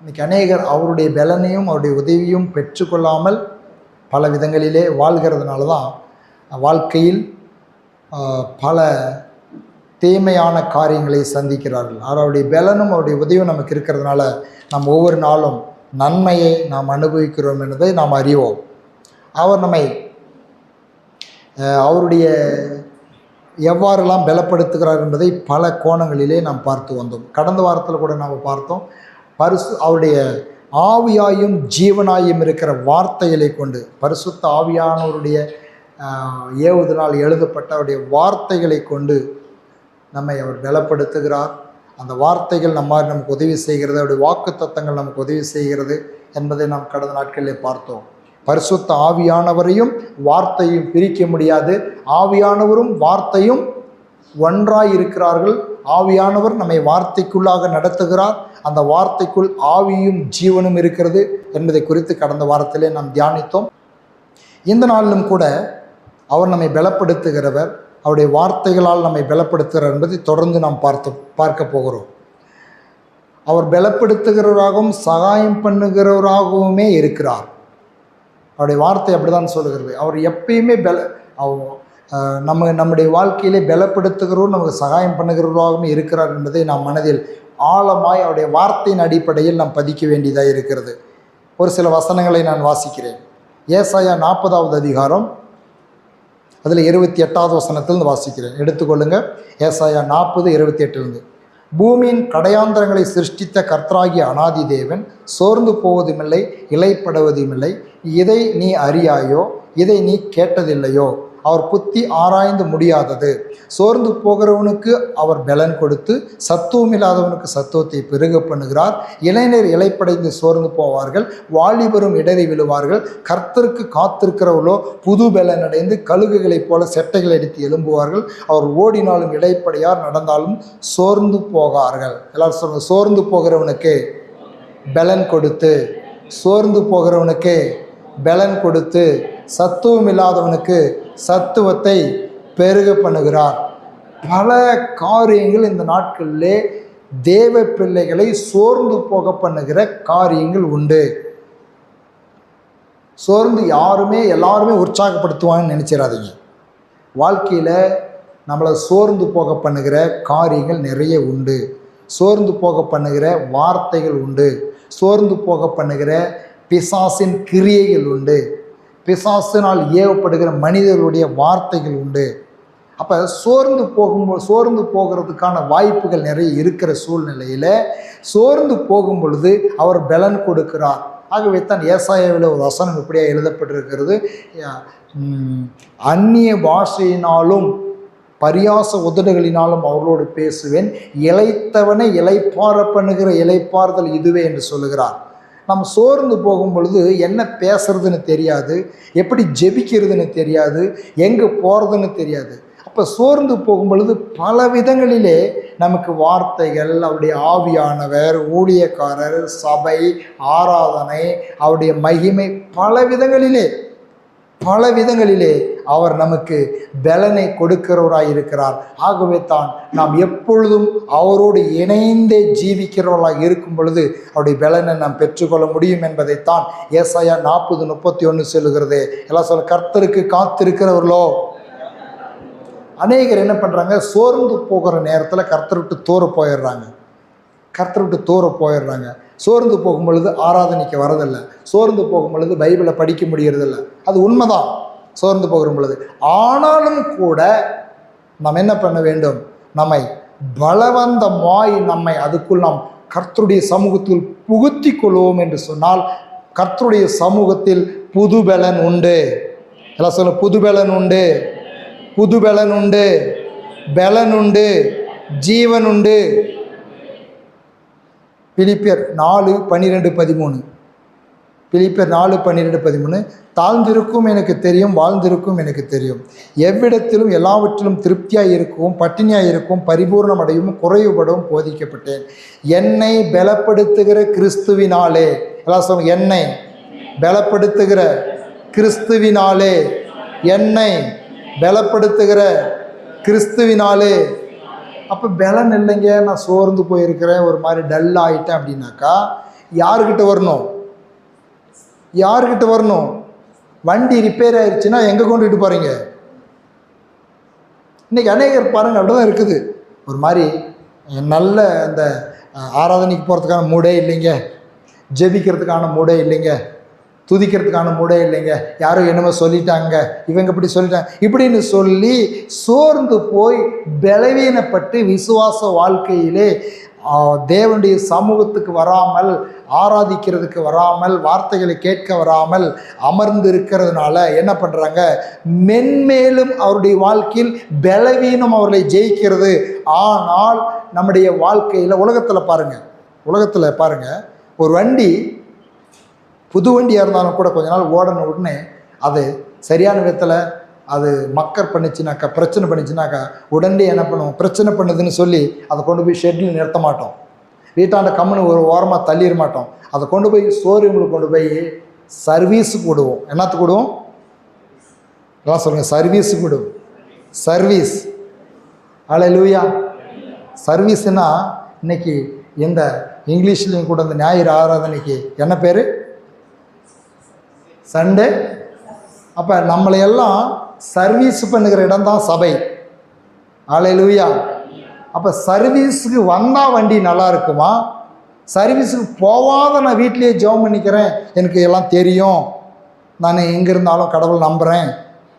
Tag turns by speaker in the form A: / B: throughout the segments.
A: இன்றைக்கி அநேகர் அவருடைய பலனையும் அவருடைய உதவியும் பெற்றுக்கொள்ளாமல் பல விதங்களிலே வாழ்கிறதுனால தான் வாழ்க்கையில் பல தீமையான காரியங்களை சந்திக்கிறார்கள். அவருடைய பலனும் அவருடைய உதவியும் நமக்கு இருக்கிறதுனால நாம் ஒவ்வொரு நாளும் நன்மையை நாம் அனுபவிக்கிறோம் என்பதை நாம் அறிவோம். அவர் நம்மை அவருடைய எவ்வாறெல்லாம் பலப்படுத்துகிறார் என்பதை பல கோணங்களிலே நாம் பார்த்து வந்தோம். கடந்த வாரத்தில் கூட நாம் பார்த்தோம். அவருடைய ஆவியாயும் ஜீவனாயும் இருக்கிற வார்த்தைகளை கொண்டு, பரிசுத்த ஆவியானவருடைய ஏவுதனால் எழுதப்பட்ட அவருடைய வார்த்தைகளை கொண்டு நம்மை அவர் பலப்படுத்துகிறார். அந்த வார்த்தைகள் நமக்கு உதவி செய்கிறது, அவருடைய வாக்குத்தத்தங்கள் நமக்கு உதவி செய்கிறது என்பதை நாம் கடந்த நாட்களிலே பார்த்தோம். பரிசுத்த ஆவியானவரையும் வார்த்தையும் பிரிக்க முடியாது. ஆவியானவரும் வார்த்தையும் ஒன்றாய் இருக்கிறார்கள். ஆவியானவர் நம்மை வார்த்தைக்குள்ளாக நடத்துகிறார். அந்த வார்த்தைக்குள் ஆவியும் ஜீவனும் இருக்கிறது என்பதை குறித்து கடந்த வாரத்திலே நாம் தியானித்தோம். இந்த நாளிலும் கூட அவர் நம்மை பலப்படுத்துகிறவர், அவருடைய வார்த்தைகளால் நம்மை பலப்படுத்துகிறார் என்பதை தொடர்ந்து நாம் பார்க்க போகிறோம். அவர் பலப்படுத்துகிறவராகவும் சகாயம் பண்ணுகிறவராகவுமே இருக்கிறார். அவருடைய வார்த்தை அப்படிதான் சொல்லுகிறது. அவர் எப்பயுமே நம்முடைய வாழ்க்கையிலே பலப்படுத்துகிறவரும் நமக்கு சகாயம் பண்ணுகிறவராகவும் இருக்கிறார் என்பதை நாம் மனதில் ஆழமாய் அவருடைய வார்த்தையின் அடிப்படையில் நாம் பதிக்க வேண்டியதாக இருக்கிறது. ஒரு சில வசனங்களை நான் வாசிக்கிறேன். ஏசாயா 40வது அதிகாரம், அதில் 28வது வசனத்திலிருந்து வாசிக்கிறேன். எடுத்துக்கொள்ளுங்கள். ஏசாயா 40:28. பூமியின் கடையாந்தரங்களை சிருஷ்டித்த கர்த்தராகிய அநாதி தேவன் சோர்ந்து போவதுமில்லை, இலைப்படுவதுமில்லை. இதை நீ அறியாயோ? இதை நீ கேட்டதில்லையோ? அவர் புத்தி ஆராய்ந்து முடியாதது. சோர்ந்து போகிறவனுக்கு அவர் பலன் கொடுத்து சத்துவம் இல்லாதவனுக்கு சத்துவத்தை பெருக பண்ணுகிறார். இளைஞர் இலைப்படைந்து சோர்ந்து போவார்கள், வாலிபரும் இடறி விழுவார்கள். கர்த்தருக்கு காத்திருக்கிறவர்களோ புது பலன் அடைந்து கழுகுகளைப் போல செட்டைகள் அடித்து எழும்புவார்கள். அவர் ஓடினாலும் இடைப்படையார், நடந்தாலும் சோர்ந்து போகார்கள். எல்லாரும் சொல்லுங்க, சோர்ந்து போகிறவனுக்கு பலன் கொடுத்து, சோர்ந்து போகிறவனுக்கு பலன் கொடுத்து சத்துவம் இல்லாதவனுக்கு சத்துவத்தை பெருக பண்ணுகிறார். பல காரியங்கள் இந்த நாட்களிலே தேவ பிள்ளைகளை சோர்ந்து போக பண்ணுகிற காரியங்கள் உண்டு. சோர்ந்து எல்லாருமே உற்சாகப்படுத்துவாங்கன்னு நினச்சிடாதீங்க. வாழ்க்கையில் நம்மளை சோர்ந்து போக பண்ணுகிற காரியங்கள் நிறைய உண்டு. சோர்ந்து போக பண்ணுகிற வார்த்தைகள் உண்டு. சோர்ந்து போக பண்ணுகிற பிசாசின் கிரியைகள் உண்டு. பிசாசினால் ஏவப்படுகிற மனிதர்களுடைய வார்த்தைகள் உண்டு. அப்போ சோர்ந்து போகிறதுக்கான வாய்ப்புகள் நிறைய இருக்கிற சூழ்நிலையில் சோர்ந்து போகும் பொழுது அவர் பலன் கொடுக்கிறார். ஆகவே தான் ஏசாயாவில் ஒரு வசனம் இப்படியா எழுதப்பட்டிருக்கிறது. அந்நிய பாஷையினாலும் பரியாச உதடுகளினாலும் அவர்களோடு பேசுவேன், இளைத்தவனை இளைப்பாற பண்ணுகிற இளைப்பாறுதல் இதுவே என்று சொல்லுகிறார். நம்ம சோர்ந்து போகும் பொழுது என்ன பேசுறதுன்னு தெரியாது, எப்படி ஜெபிக்கிறதுன்னு தெரியாது, எங்கே போகிறதுன்னு தெரியாது. அப்போ சோர்ந்து போகும் பொழுது பல விதங்களிலே நமக்கு வார்த்தைகள், அவருடைய ஆவியானவர், ஊழியக்காரர், சபை, ஆராதனை, அவருடைய மகிமை, பல விதங்களிலே அவர் நமக்கு பலனை கொடுக்கிறவராய் இருக்கிறார். ஆகவே தான் நாம் எப்பொழுதும் அவரோடு இணைந்தே ஜீவிக்கிறவர்களாக இருக்கும் பொழுது அவருடைய பலனை நாம் பெற்றுக்கொள்ள முடியும் என்பதைத்தான் ஏசாயா 40:31 சொல்லுகிறது. எல்லாம் சொல்ல, கர்த்தருக்கு காத்திருக்கிறவர்களோ. அநேகர் என்ன பண்ணுறாங்க, சோர்ந்து போகிற நேரத்தில் கர்த்தர் விட்டு தூர போயிடுறாங்க. சோர்ந்து போகும் பொழுது ஆராதனைக்கு வரதில்லை, சோர்ந்து போகும் பொழுது பைபிளை படிக்க முடியறதில்லை. அது உண்மைதான், சோர்ந்து போகிற பொழுது. ஆனாலும் கூட நாம் என்ன பண்ண வேண்டும், நம்மை பலவந்தமாய் அதுக்குள் நாம் கர்த்தருடைய சமூகத்தில் புகுத்தி கொள்வோம் என்று சொன்னால் கர்த்தருடைய சமூகத்தில் புதுபலன் உண்டு. எல்லாம் சொல்ல, புதுபலன் உண்டு, புதுபலன் உண்டு, பலன் உண்டு, ஜீவன் உண்டு. பிலிப்பியர் 4:12-13. பிலிப்பியர் 4:12-13. தாழ்ந்திருக்கும் எனக்கு தெரியும், வாழ்ந்திருக்கும் எனக்கு தெரியும். எவ்விடத்திலும் எல்லாவற்றிலும் திருப்தியாய் இருக்கவும், பட்டினியாய் இருக்கவும், பரிபூர்ணம் அடையவும், குறைவுபடவும் போதிக்கப்பட்டேன். என்னை பலப்படுத்துகிற கிறிஸ்துவினாலே. எல்லாம் சொல்லுங்க, என்னை பலப்படுத்துகிற கிறிஸ்துவினாலே, என்னை பலப்படுத்துகிற கிறிஸ்துவினாலே. அப்போ பலன் இல்லைங்க, நான் சோர்ந்து போயிருக்கிறேன், ஒரு மாதிரி டல் ஆகிட்டேன் அப்படின்னாக்கா யாருக்கிட்ட வரணும்? யாருக்கிட்ட வரணும்? வண்டி ரிப்பேர் ஆயிடுச்சுன்னா எங்கே கொண்டுட்டு போகிறீங்க? இன்றைக்கி அநேகர் பாருங்கள் அப்படி தான் இருக்குது. ஒரு மாதிரி நல்ல அந்த ஆராதனைக்கு போகிறதுக்கான மூடே இல்லைங்க, ஜெபிக்கிறதுக்கான மூடே இல்லைங்க, துதிக்கிறதுக்கான மூடே இல்லைங்க, யாரும் என்னமோ சொல்லிட்டாங்க, இவங்க இப்படி சொல்லிட்டாங்க இப்படின்னு சொல்லி சோர்ந்து போய் பலவீனப்பட்டு விசுவாச வாழ்க்கையிலே தேவனுடைய சமூகத்துக்கு வராமல், ஆராதிக்கிறதுக்கு வராமல், வார்த்தைகளை கேட்க வராமல் அமர்ந்து இருக்கிறதுனால என்ன பண்ணுறாங்க? மென்மேலும் அவருடைய வாழ்க்கையில் பலவீனம் அவர்களை ஜெயிக்கிறது. ஆனால் நம்முடைய வாழ்க்கையில் உலகத்தில் பாருங்கள், ஒரு வண்டி புது வண்டியாக இருந்தாலும் கூட கொஞ்ச நாள் ஓடன உடனே அது சரியான விதத்தில் அது மக்கர் பண்ணிச்சுனாக்கா, பிரச்சனை பண்ணிச்சுனாக்கா உடனே என்ன பண்ணுவோம்? பிரச்சனை பண்ணுதுன்னு சொல்லி அதை கொண்டு போய் ஷெட்டில் நிறுத்த மாட்டோம், வீட்டாண்ட கம்முன்னு ஒரு ஓரமாக தள்ளிட மாட்டோம். அதை கொண்டு போய் ஷோரூமில் கொண்டு போய் சர்வீஸுக்கு விடுவோம். என்னத்துக்கு விடுவோம்? எல்லாம் சொல்லுங்கள், சர்வீஸுக்கு விடுவோம். சர்வீஸ். ஹல்லேலூயா. சர்வீஸ்னா இன்னைக்கு இந்த இங்கிலீஷ்லேயும் கூட இந்த ஞாயிறு ஆராதனைக்கு என்ன பேர்? சண்டே. அப்போ நம்மளையெல்லாம் சர்வீஸ் பண்ணுகிற இடம் தான் சபை. ஹல்லேலூயா. அப்போ சர்வீஸுக்கு வந்தால் வண்டி நல்லா இருக்குமா? சர்வீஸுக்கு போகாத நான் வீட்டிலேயே ஜெபம் பண்ணிக்கிறேன், எனக்கு எல்லாம் தெரியும், நான் எங்கே இருந்தாலும் கடவுள் நம்புகிறேன்,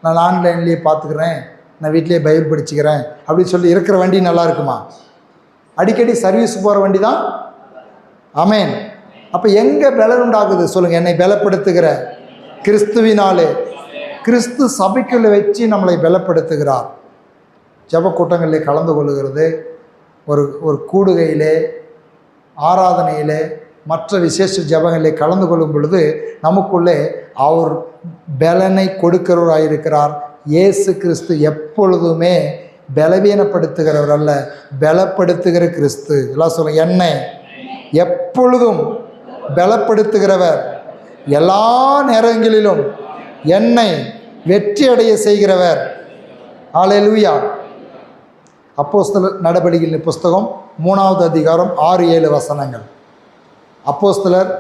A: நான் ஆன்லைன்லேயே பார்த்துக்கிறேன், நான் வீட்டிலேயே பைபிள் படிச்சுக்கிறேன் அப்படின்னு சொல்லி இருக்கிற வண்டி நல்லா இருக்குமா? அடிக்கடி சர்வீஸ் போகிற வண்டி தான். ஆமென். அப்போ எங்கே பலன் உண்டாகுது சொல்லுங்கள்? என்னை பலப்படுத்துகிற கிறிஸ்துவினாலே. கிறிஸ்து சபைக்குள்ளே வச்சு நம்மளை பலப்படுத்துகிறார். ஜப கூட்டங்களில் கலந்து கொள்ளுகிறது, ஒரு கூடுகையிலே, ஆராதனையிலே, மற்ற விசேஷ ஜபங்களிலே கலந்து கொள்ளும் பொழுது நமக்குள்ளே அவர் பலனை கொடுக்கிறவராயிருக்கிறார். இயேசு கிறிஸ்து எப்பொழுதுமே பலவீனப்படுத்துகிறவர் அல்ல, பலப்படுத்துகிற கிறிஸ்து. எல்லாம் சொல்லுங்க, என்னை எப்பொழுதும் பலப்படுத்துகிறவர், எல்லா நேரங்களிலும் என்னை வெற்றி அடைய செய்கிறவர். ஹல்லேலூயா. அப்போஸ்தலர் நடபடிகளின் புஸ்தகம் 3வது அதிகாரம் 6-7 வசனங்கள். அப்போஸ்தலர்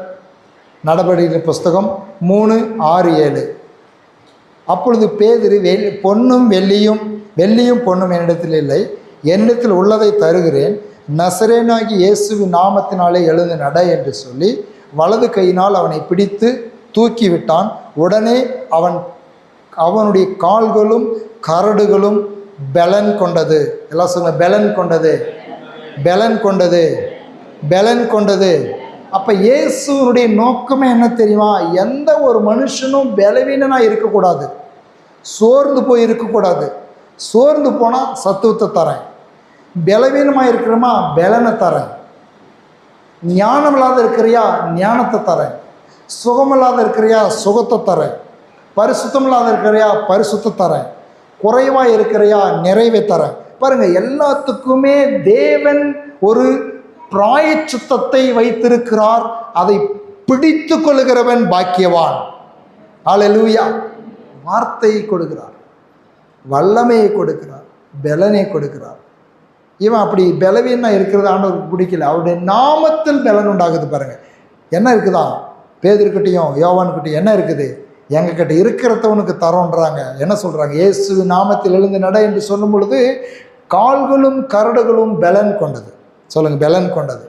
A: நடபடிகளின் புஸ்தகம் 3:6-7. அப்பொழுது பேதுரு, பொன்னும் வெள்ளியும் பொன்னும் என்னிடத்தில் இல்லை, என்னிடத்தில் உள்ளதை தருகிறேன், நசரேனாகி இயேசுவின் நாமத்தினாலே எழுந்து நட என்று சொல்லி வலது கையினால் அவனை பிடித்து தூக்கிவிட்டான். உடனே அவனுடைய கால்களும் கரடுகளும் பலன் கொண்டது. எல்லாம் சொல்லுங்க, பலன் கொண்டது, பலன் கொண்டது, பலன் கொண்டது. அப்போ இயேசுனுடைய நோக்கமே என்ன தெரியுமா? எந்த ஒரு மனுஷனும் பலவீனனாக இருக்கக்கூடாது, சோர்ந்து போய் இருக்கக்கூடாது. சோர்ந்து போனால் சத்துவத்தை தரேன், பலவீனமாக இருக்கிறோமா பலனை தரேன், ஞானம் இல்லாத இருக்கிறியா ஞானத்தை தரேன், சுகமில்லாத இருக்கிறியா சுகத்தை தரேன், பரிசுத்தம் இல்லாத இருக்கிறியா பரிசுத்த தரேன், குறைவாக இருக்கிறையா நிறைவை தரேன். பாருங்கள், எல்லாத்துக்குமே தேவன் ஒரு பிராயச்சித்தத்தை வைத்திருக்கிறார். அதை பிடித்து கொள்கிறவன் பாக்கியவான். ஹல்லேலூயா. வார்த்தையை கொடுக்கிறார், வல்லமையை கொடுக்கிறார், பலனை கொடுக்கிறார். இவன் அப்படி பலவீனமாக இருக்கிறது ஆண்டவருக்கு பிடிக்கல. அவருடைய நாமத்தில் பலன் உண்டாகுது. பாருங்கள், என்ன இருக்குதா? பேதுருக்கிட்டையும் யோவான்கிட்டையும் என்ன இருக்குது? எங்ககிட்ட இருக்கிறதவனுக்கு தரோன்றாங்க. என்ன சொல்கிறாங்க? இயேசு நாமத்தில் எழுந்து நட என்று சொல்லும் பொழுது கால்களும் கரடுகளும் பலன் கொண்டது. சொல்லுங்கள், பலன் கொண்டது.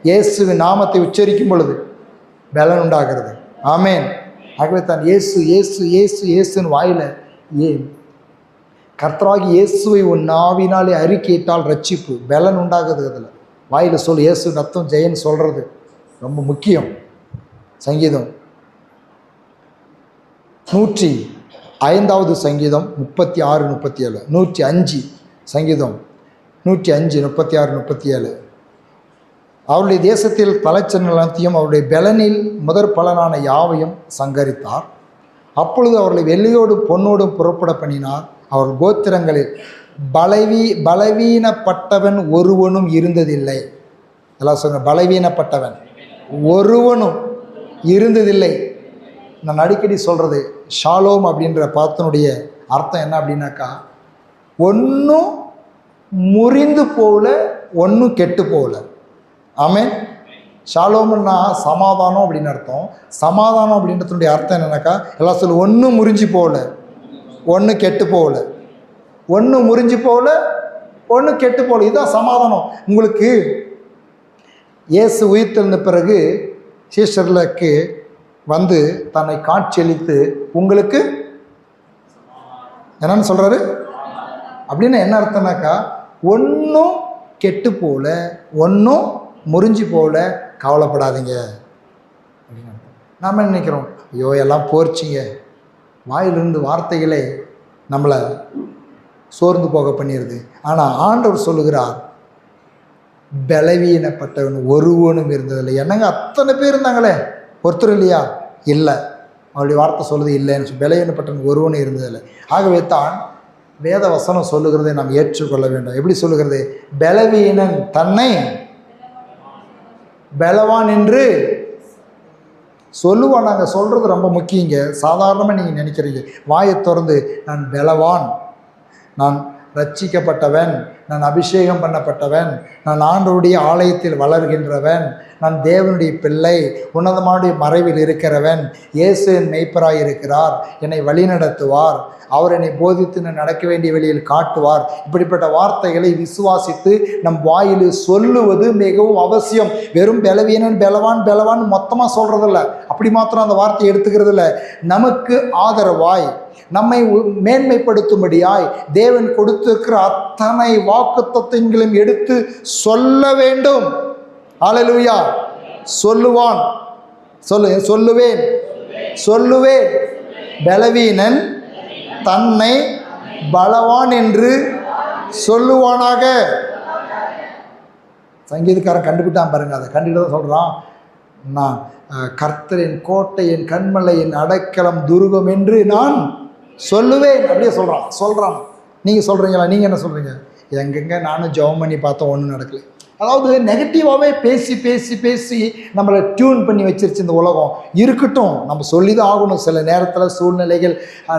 A: இயேசுவின் நாமத்தை உச்சரிக்கும் பொழுது பலன் உண்டாகிறது. ஆமேன். ஆகவே தான் இயேசு இயேசு இயேசு இயேசுன்னு வாயில் கர்த்தராகி இயேசுவை உன் நாவினாலே அறிக்கையிட்டால் ரட்சிப்பு, பலன் உண்டாகுது. அதில் வாயில் சொல், இயேசு ரத்தம் ஜெயன்னு சொல்கிறது ரொம்ப முக்கியம். சங்கீதம் 105வது சங்கீதம் 36-37, 105 சங்கீதம் 105 36-37. அவருடைய தேசத்தில் தலைச்சனத்தையும் அவருடைய பலனில் முதற் பலனான யாவையும் சங்கரித்தார். அப்பொழுது அவர்களை வெள்ளியோடும் பொன்னோடும் புறப்பட பண்ணினார். அவர் கோத்திரங்களில் பலவீனப்பட்டவன் ஒருவனும் இருந்ததில்லை. எல்லாம் சொல்லுங்க, பலவீனப்பட்டவன் ஒருவனும் இருந்ததில்லை. நான் அடிக்கடி சொல்கிறது, ஷாலோம் அப்படின்ற பதத்தினுடைய அர்த்தம் என்ன அப்படின்னாக்கா, ஒன்றும் முறிந்து போகல, ஒன்றும் கெட்டு போகல. ஆமென். ஷாலோம்னா சமாதானம் அப்படின்னு அர்த்தம். சமாதானம் அப்படின்றதுடைய அர்த்தம் என்னன்னாக்கா, எல்லாம் சொல்லு, ஒன்றும் முறிஞ்சு போகல, ஒன்று கெட்டு போகல, ஒன்று முறிஞ்சு போகல, ஒன்று கெட்டு போகல. இதுதான் சமாதானம். உங்களுக்கு இயேசு உயிர்த்தெழுந்த பிறகு சீஷர்களுக்கு வந்து தன்னை காட்சியளித்து உங்களுக்கு என்னன்னு சொல்கிறாரு அப்படின்னு என்ன அர்த்தம்னாக்கா, ஒன்றும் கெட்டு போகல, ஒன்றும் முறிஞ்சு போகல, கவலைப்படாதீங்க அப்படின்னு அர்த்தம். நாம் என்ன நினைக்கிறோம், ஐயோ எல்லாம் போர்ச்சிங்க, வாயிலிருந்து வார்த்தைகளே நம்மளை சோர்ந்து போக பண்ணிடுது. ஆனால் ஆண்டவர் சொல்லுகிறார், பலவீனப்பட்டவன் ஒருவனும் இருந்ததில்லை. என்னங்க அத்தனை பேர் இருந்தாங்களே, ஒருத்தர் இல்லையா? இல்லை. அவருடைய வார்த்தை சொல்லுது இல்லைன்னு சொல்லி, பலவீனப்பட்டவன் ஒருவனும் இருந்ததில்லை. ஆகவே தான் வேத வசனம் சொல்லுகிறதை நாம் ஏற்றுக்கொள்ள வேண்டும். எப்படி சொல்லுகிறது? பலவீனன் தன்னை பலவான் என்று சொல்லுவான். நாங்கள் சொல்கிறது ரொம்ப முக்கியங்க. சாதாரணமாக நீங்கள் நினைக்கிறீங்க, வாயை திறந்து நான் பலவான், நான் ரட்சிக்கப்பட்டவன், நான் அபிஷேகம் பண்ணப்பட்டவன், நான் ஆண்டவருடைய ஆலயத்தில் வளர்கின்றவன், நான் தேவனுடைய பிள்ளை, உன்னதமானுடைய மறைவில் இருக்கிறவன், இயேசு என் மெய்ப்பராய் இருக்கிறார், என்னை வழிநடத்துவார், அவர் என்னை போதித்து நான் நடக்க வேண்டிய வழியில் காட்டுவார். இப்படிப்பட்ட வார்த்தைகளை விசுவாசித்து நம் வாயில் சொல்லுவது மிகவும் அவசியம். வெறும் பலவீனன் பலவான் பலவான் மொத்தமாக சொல்கிறதில்ல, அப்படி மாத்திரம் அந்த வார்த்தையை எடுத்துக்கிறதில்ல. நமக்கு ஆதரவாய், நம்மை மேன்மைப்படுத்தும்படியாய் தேவன் கொடுத்திருக்கிற அத்தனை வாக்குத்தத்தங்களையும் எடுத்து சொல்ல வேண்டும். ஹல்லேலூயா. சொல்லுவான், சொல்லுவேன், சொல்லுவேன். பலவீனன் தன்னை பலவான் என்று சொல்லுவானாக. சங்கீதக்காரன் கண்டுபிட்டான் பாருங்க, அதை கண்டுகிட்டு தான் சொல்கிறான், நான் கர்த்தரின் கோட்டை, என் கண்மலை, என் அடைக்கலம், துருகம் என்று நான் சொல்லுவேன். அப்படியே சொல்கிறான். நீங்கள் சொல்கிறீங்களா? நீங்கள் என்ன சொல்கிறீங்க? எங்கெங்க நானும் ஜெபம் பண்ணி பார்த்தோம், ஒன்றும் நடக்கலை. அதாவது நெகட்டிவாகவே பேசி பேசி பேசி நம்மளை டியூன் பண்ணி வச்சிருச்சு இந்த உலகம். இருக்கட்டும், நம்ம சொல்லி தான் ஆகணும். சில நேரத்தில் சூழ்நிலைகள்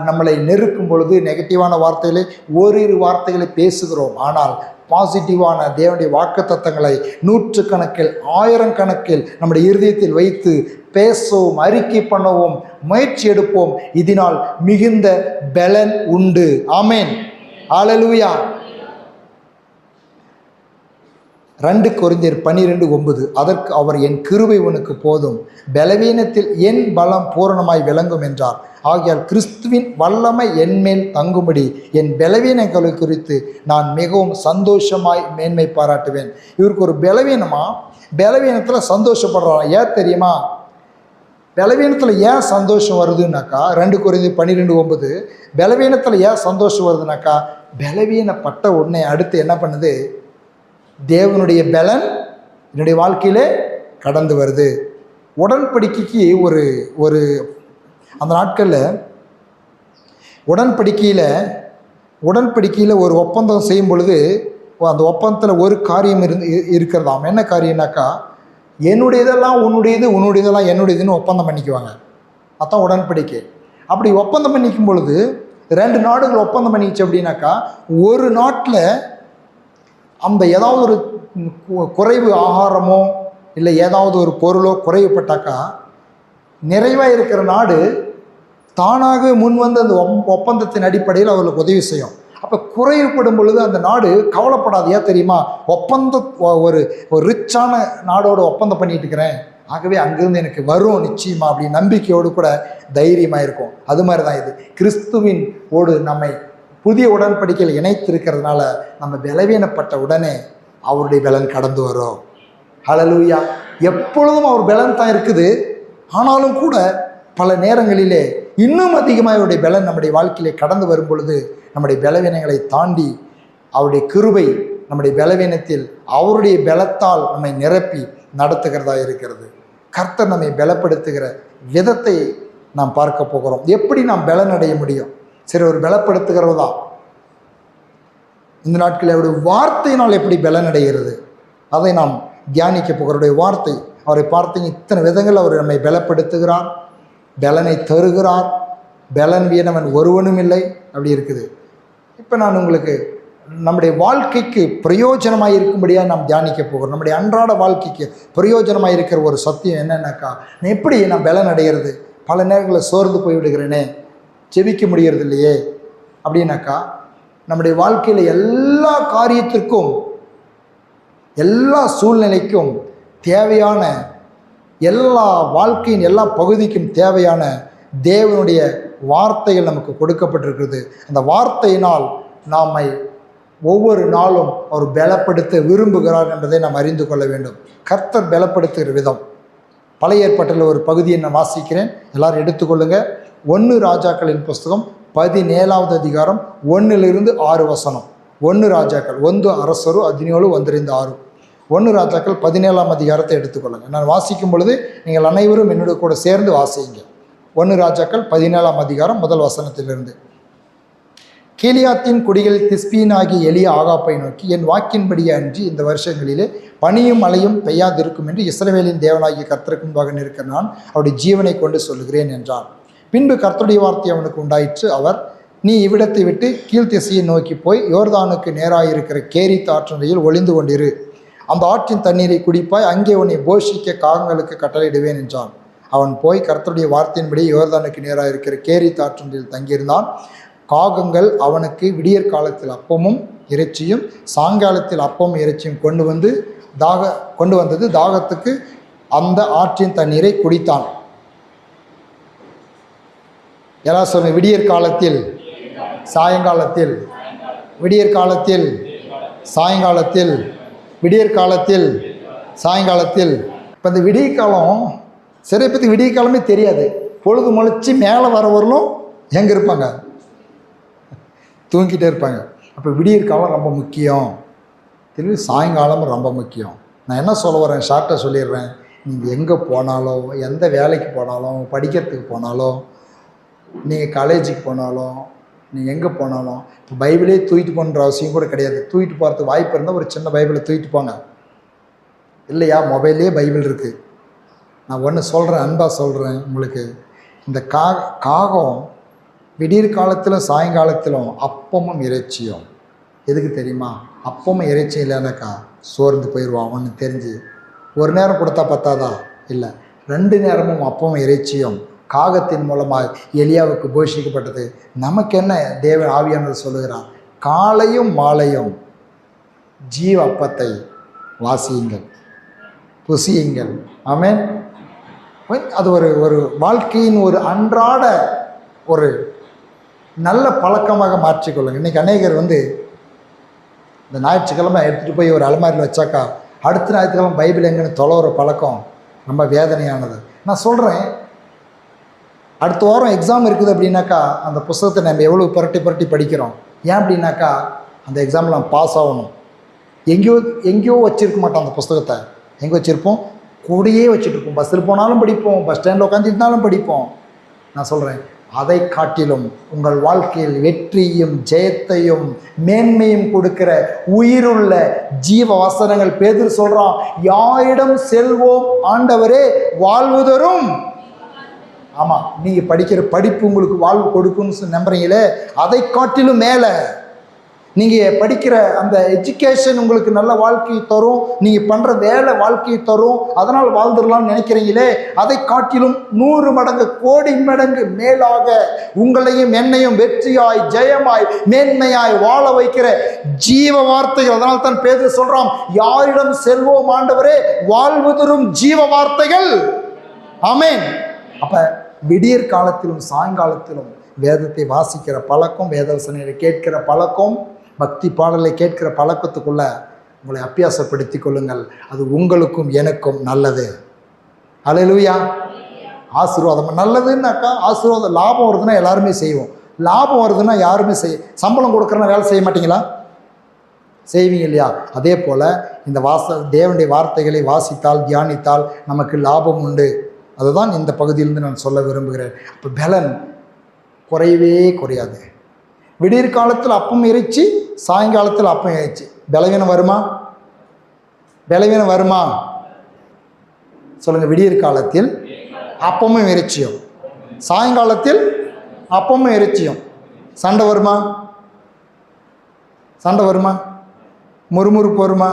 A: நம்மளை நெருக்கும் பொழுது நெகட்டிவான வார்த்தைகளை, ஓரிரு வார்த்தைகளை பேசுகிறோம். ஆனால் பாசிட்டிவான தேவனுடைய வாக்குத்தத்தங்களை நூற்றுக்கணக்கில், ஆயிரக்கணக்கில் நம்முடைய இருதயத்தில் வைத்து பேசவும், அறிக்கை பண்ணவும் முயற்சி எடுப்போம். இதனால் மிகுந்த பலன் உண்டு. ஆமென். ஹல்லேலூயா. 2 கொரிந்தியர் 12:9, அதற்கு அவர் என் கிருபை உனக்கு போதும், பலவீனத்தில் என் பலம் பூரணமாய் விளங்கும் என்றார். ஆகையால் கிறிஸ்துவின் வல்லமை என்மேல் தங்கும்படி என் பலவீனங்களை குறித்து நான் மிகவும் சந்தோஷமாய் மேன்மை பாராட்டுவேன். இவருக்கு ஒரு பலவீனத்தில் சந்தோஷப்படுறாங்க. ஏன் தெரியுமா? பலவீனத்தில் ஏன் சந்தோஷம் வருதுன்னாக்கா, 2 கொரிந்தியர் 12:9, பலவீனத்தில் ஏன் சந்தோஷம் வருதுனாக்கா, பலவீனப்பட்ட உடனே அடுத்து என்ன பண்ணுது? தேவனுடைய பலன் என்னுடைய வாழ்க்கையிலே கடந்து வருது. உடன்படிக்கைக்கு ஒரு அந்த நாட்களில் உடன்படிக்கையில் ஒரு ஒப்பந்தம் செய்யும் பொழுது அந்த ஒப்பந்தத்தில் ஒரு காரியம் இருக்கிறதாம். என்ன காரியம்னாக்கா, என்னுடையதெல்லாம் உன்னுடையது, உன்னுடையதெல்லாம் என்னுடையதுன்னு ஒப்பந்தம் பண்ணிக்குவாங்க. அதான் உடன்படிக்கை. அப்படி ஒப்பந்தம் பண்ணிக்கும் பொழுது 2 நாடுகள் ஒப்பந்தம் பண்ணிச்சு அப்படின்னாக்கா, ஒரு நாட்டில் அந்த ஏதாவது ஒரு குறைவு ஆகாரமோ இல்லை ஏதாவது ஒரு பொருளோ குறைவுப்பட்டாக்கா, நிறைவாக இருக்கிற நாடு தானாக முன் வந்து அந்த ஒப்பந்தத்தின் அடிப்படையில் அவர்களுக்கு உதவி செய்யும். அப்போ குறைவுப்படும் பொழுது அந்த நாடு கவலைப்படாது. ஏன் தெரியுமா? ஒரு ரிச்சான நாடோடு ஒப்பந்தம் பண்ணிட்டு இருக்கிறேன், ஆகவே அங்கிருந்து எனக்கு வரும் நிச்சயமா அப்படி நம்பிக்கையோடு கூட தைரியமாக இருக்கும். அது மாதிரி தான் இது. கிறிஸ்துவின் ஓடு நம்மை புதிய உடன்படிக்கையில் இணைத்திருக்கிறதுனால நம்ம பலவீனப்பட்ட உடனே அவருடைய பலன் கடந்து வரும். ஹல்லேலூயா. எப்பொழுதும் அவர் பலன் தான் இருக்குது. ஆனாலும் கூட பல நேரங்களிலே இன்னும் அதிகமாக அவருடைய பலன் நம்முடைய வாழ்க்கையிலே கடந்து வரும் பொழுது நம்முடைய பலவீனங்களை தாண்டி அவருடைய கிருபை நம்முடைய பலவீனத்தில் அவருடைய பலத்தால் நம்மை நிரப்பி நடத்துகிறதா இருக்கிறது. கர்த்தர் நம்மை பலப்படுத்துகிற விதத்தை நாம் பார்க்க போகிறோம். எப்படி நாம் பலன் அடைய முடியும்? சரி, ஒரு பலப்படுத்துகிறது தான். இந்த நாட்களில் அவருடைய வார்த்தையினால் எப்படி பலன் அடைகிறது அதை நாம் தியானிக்க போகிறோடைய வார்த்தை. அவரை பார்த்தீங்க இத்தனை விதங்கள் அவர் நம்மை பலப்படுத்துகிறார், பலனை தருகிறார். பலன் வீணவன் ஒருவனும் இல்லை அப்படி இருக்குது. இப்போ நான் உங்களுக்கு நம்முடைய வாழ்க்கைக்கு பிரயோஜனமாக இருக்கும்படியாக நாம் தியானிக்க போகிறோம். நம்முடைய அன்றாட வாழ்க்கைக்கு பிரயோஜனமாக இருக்கிற ஒரு சத்தியம் என்னன்னாக்கா, நான் எப்படி நான் பலன் அடைகிறது? பல நேரங்களில் சோர்ந்து போய் விடுகிறேனே, ஜெபிக்க முடிகிறது இல்லையே அப்படின்னாக்கா, நம்முடைய வாழ்க்கையில் எல்லா காரியத்திற்கும் எல்லா சூழ்நிலைக்கும் தேவையான, எல்லா வாழ்க்கையின் எல்லா பகுதிக்கும் தேவையான தேவனுடைய வார்த்தைகள் நமக்கு கொடுக்கப்பட்டிருக்கிறது. அந்த வார்த்தையினால் நாமை ஒவ்வொரு நாளும் அவர் பலப்படுத்த விரும்புகிறார் என்பதை நாம் அறிந்து கொள்ள வேண்டும். கர்த்தர் பலப்படுத்துகிற விதம் பழைய ஏற்பாட்டில் ஒரு பகுதியை நான் வாசிக்கிறேன், எல்லாரும் எடுத்துக்கொள்ளுங்க. 1 ராஜாக்களின் புஸ்தகம் 17வது அதிகாரம் 1-6 வசனம். 1 ராஜாக்கள் 1 அரசரு 17 1-6. 1 ராஜாக்கள் 17ஆம் அதிகாரத்தை எடுத்துக்கொள்ளுங்க. நான் வாசிக்கும் பொழுது நீங்கள் அனைவரும் என்னோட கூட சேர்ந்து வாசிங்க. 1 ராஜாக்கள் 17ஆம் அதிகாரம் முதல் வசனத்திலிருந்து. கீலியாத்தின் குடிகள் திஸ்பீனாகி எளிய ஆகாப்பை நோக்கி, என் வாக்கின்படியே அன்றி இந்த வருஷங்களிலே பனியும் மழையும் பெய்யாதிருக்கும் என்று இஸ்ரவேலின் தேவனாகிய கர்த்தருக்கு முன்பாக நிற்க நான் அவருடைய ஜீவனை கொண்டு சொல்லுகிறேன் என்றான். பின்பு கர்த்தருடைய வார்த்தை அவனுக்கு உண்டாயிற்று. அவர், நீ இவ்விடத்தை விட்டு கீழ்த்திசையை நோக்கி போய் யோர்தானுக்கு நேராயிருக்கிற கேரித் ஆற்றண்டையில் ஒளிந்து கொண்டிரு. அந்த ஆற்றின் தண்ணீரை குடிப்பாய், அங்கே உன்னை போஷிக்க காகங்களுக்கு கட்டளையிடுவேன் என்றான். அவன் போய் கர்த்தருடைய வார்த்தையின்படி யோர்தானுக்கு நேராக இருக்கிற கேரித் ஆற்றண்டையில் தங்கியிருந்தான். காகங்கள் அவனுக்கு விடியற் காலத்தில் அப்பமும் இறைச்சியும் சாயங்காலத்தில் அப்பமும் இறைச்சியும் கொண்டு வந்தது. தாகத்துக்கு அந்த ஆற்றின் தண்ணீரை குடித்தான். எல்லாம் சொல்லுங்க, விடியற் காலத்தில் சாயங்காலத்தில், விடியற் காலத்தில் சாயங்காலத்தில், விடியற் காலத்தில் சாயங்காலத்தில். இப்போ இந்த விடிய காலம் சிறை பற்றி விடிய காலமே தெரியாது. பொழுது முளைச்சி மேலே வரவர்களும் எங்கே இருப்பாங்க? தூங்கிட்டே இருப்பாங்க. அப்போ விடியற் காலம் ரொம்ப முக்கியம், திரும்பி சாயங்காலமும் ரொம்ப முக்கியம். நான் என்ன சொல்ல வரேன், ஷார்ட்டாக சொல்லிடுறேன். நீங்கள் எங்கே போனாலும், எந்த வேலைக்கு போனாலும், படிக்கிறதுக்கு போனாலும், நீங்கள் காலேஜுக்கு போனாலும், நீங்கள் எங்கே போனாலும், இப்போ பைபிளே தூக்கிட்டு போகணுன்ற அவசியம் கூட கிடையாது. தூக்கிட்டு போகிறதுக்கு வாய்ப்பு இருந்தால் ஒரு சின்ன பைபிளை தூக்கிட்டு போங்க. இல்லையா, மொபைல்லே பைபிள் இருக்குது. நான் ஒன்று சொல்கிறேன், அன்பாக சொல்கிறேன் உங்களுக்கு. இந்த காகம் விடியற் காலத்திலும் சாயங்காலத்திலும் அப்பமும் இறைச்சியும். எதுக்கு தெரியுமா? அப்பமும் இறைச்சியும் இல்லைனாக்கா சோர்ந்து போயிடுவான். ஒன்று தெரிஞ்சு ஒரு நேரம் கொடுத்தா பத்தாதா? இல்லை, 2 நேரமும் அப்பமும் இறைச்சியும் காகத்தின் மூலமாக எலியாவுக்கு போஷிக்கப்பட்டது. நமக்கு என்ன தேவன் ஆவியானவர் சொல்லுகிறார்? காலையும் மாலையும் ஜீவ அப்பத்தை வாசியுங்கள், புசியுங்கள். ஆமென். அது ஒரு வாழ்க்கையின் ஒரு அன்றாட ஒரு நல்ல பழக்கமாக மாற்றிக்கொள்ளுங்க. இன்றைக்கி அநேகர் இந்த ஞாயிற்றுக்கிழமை எடுத்துகிட்டு போய் ஒரு அலமாரியில் வச்சாக்கா அடுத்த ஞாயிற்றுக்கிழமை பைபிள் எங்கன்னு தொலைகிற பழக்கம் ரொம்ப வேதனையானது. நான் சொல்கிறேன், அடுத்த வாரம் எக்ஸாம் இருக்குது அப்படின்னாக்கா அந்த புத்தகத்தை நம்ம எவ்வளோ புரட்டி படிக்கிறோம். ஏன் அப்படின்னாக்கா அந்த எக்ஸாமில் நம்ம பாஸ் ஆகணும். எங்கேயோ வச்சுருக்க மாட்டோம் அந்த புத்தகத்தை. எங்கே வச்சுருப்போம்? கூடையே வச்சுட்ருப்போம். பஸ்ஸில் போனாலும் படிப்போம், பஸ் ஸ்டாண்டில் உட்காந்துருந்தாலும் படிப்போம். நான் சொல்கிறேன், அதை காட்டிலும் உங்கள் வாழ்க்கையில் வெற்றியும் ஜெயத்தையும் மேன்மையும் கொடுக்கிற உயிருள்ள ஜீவ வசனங்கள். பேதுரு சொல்கிறான், யாரிடம் செல்வோம் ஆண்டவரே வாழ்வு தரும். ஆமாம், நீங்கள் படிக்கிற படிப்பு உங்களுக்கு வாழ்வு கொடுக்குன்னு நம்புறீங்களே, அதை காட்டிலும் மேலே நீங்கள் படிக்கிற அந்த எஜுகேஷன் உங்களுக்கு நல்ல வாழ்க்கையை தரும், நீங்கள் பண்ணுற வேலை வாழ்க்கையை தரும், அதனால் வாழ்ந்துடலாம்னு நினைக்கிறீங்களே, அதை காட்டிலும் 100 மடங்கு கோடி மடங்கு மேலாக உங்களையும் என்னையும் வெற்றியாய் ஜெயமாய் மேன்மையாய் வாழ வைக்கிற ஜீவ வார்த்தைகள். அதனால் தான் பேதுரு சொல்கிறான், யாரிடம் செல்வோம் ஆண்டவரே வாழ்வு தரும் ஜீவ வார்த்தைகள். ஆமென். அப்போ விடியற் காலத்திலும் சாயங்காலத்திலும் வேதத்தை வாசிக்கிற பழக்கம், வேதவசனங்களை கேட்கிற பழக்கம், பக்தி பாடலை கேட்கிற பழக்கத்துக்குள்ள உங்களை அபியாசப்படுத்தி கொள்ளுங்கள். அது உங்களுக்கும் எனக்கும் நல்லது. அல்லேலூயா. ஆசீர்வாதம் நல்லதுன்னாக்கா, ஆசீர்வாதம் லாபம் வருதுன்னா எல்லாருமே செய்வோம். லாபம் வருதுன்னா யாருமே சம்பளம் கொடுக்குறனா வேலை செய்ய மாட்டீங்களா? செய்வீங்க இல்லையா? அதே போல் இந்த தேவனுடைய வார்த்தைகளை வாசித்தால் தியானித்தால் நமக்கு லாபம் உண்டு. அதுதான் இந்த பகுதியிலிருந்து நான் சொல்ல விரும்புகிறேன். அப்போ பலன் குறையவே குறையாது. விடியற் காலத்தில் அப்பம் இறைச்சி, சாயங்காலத்தில் அப்பம் இறைச்சி. பலவீனம் வருமா? பலவீனம் வருமா? சொல்லுங்கள். விடியற் காலத்தில் அப்பமும் இறைச்சியும், சாயங்காலத்தில் அப்பமும் இறைச்சியும். சண்டை வருமா? சண்டை வருமா? முறுமுறுப்பு வருமா?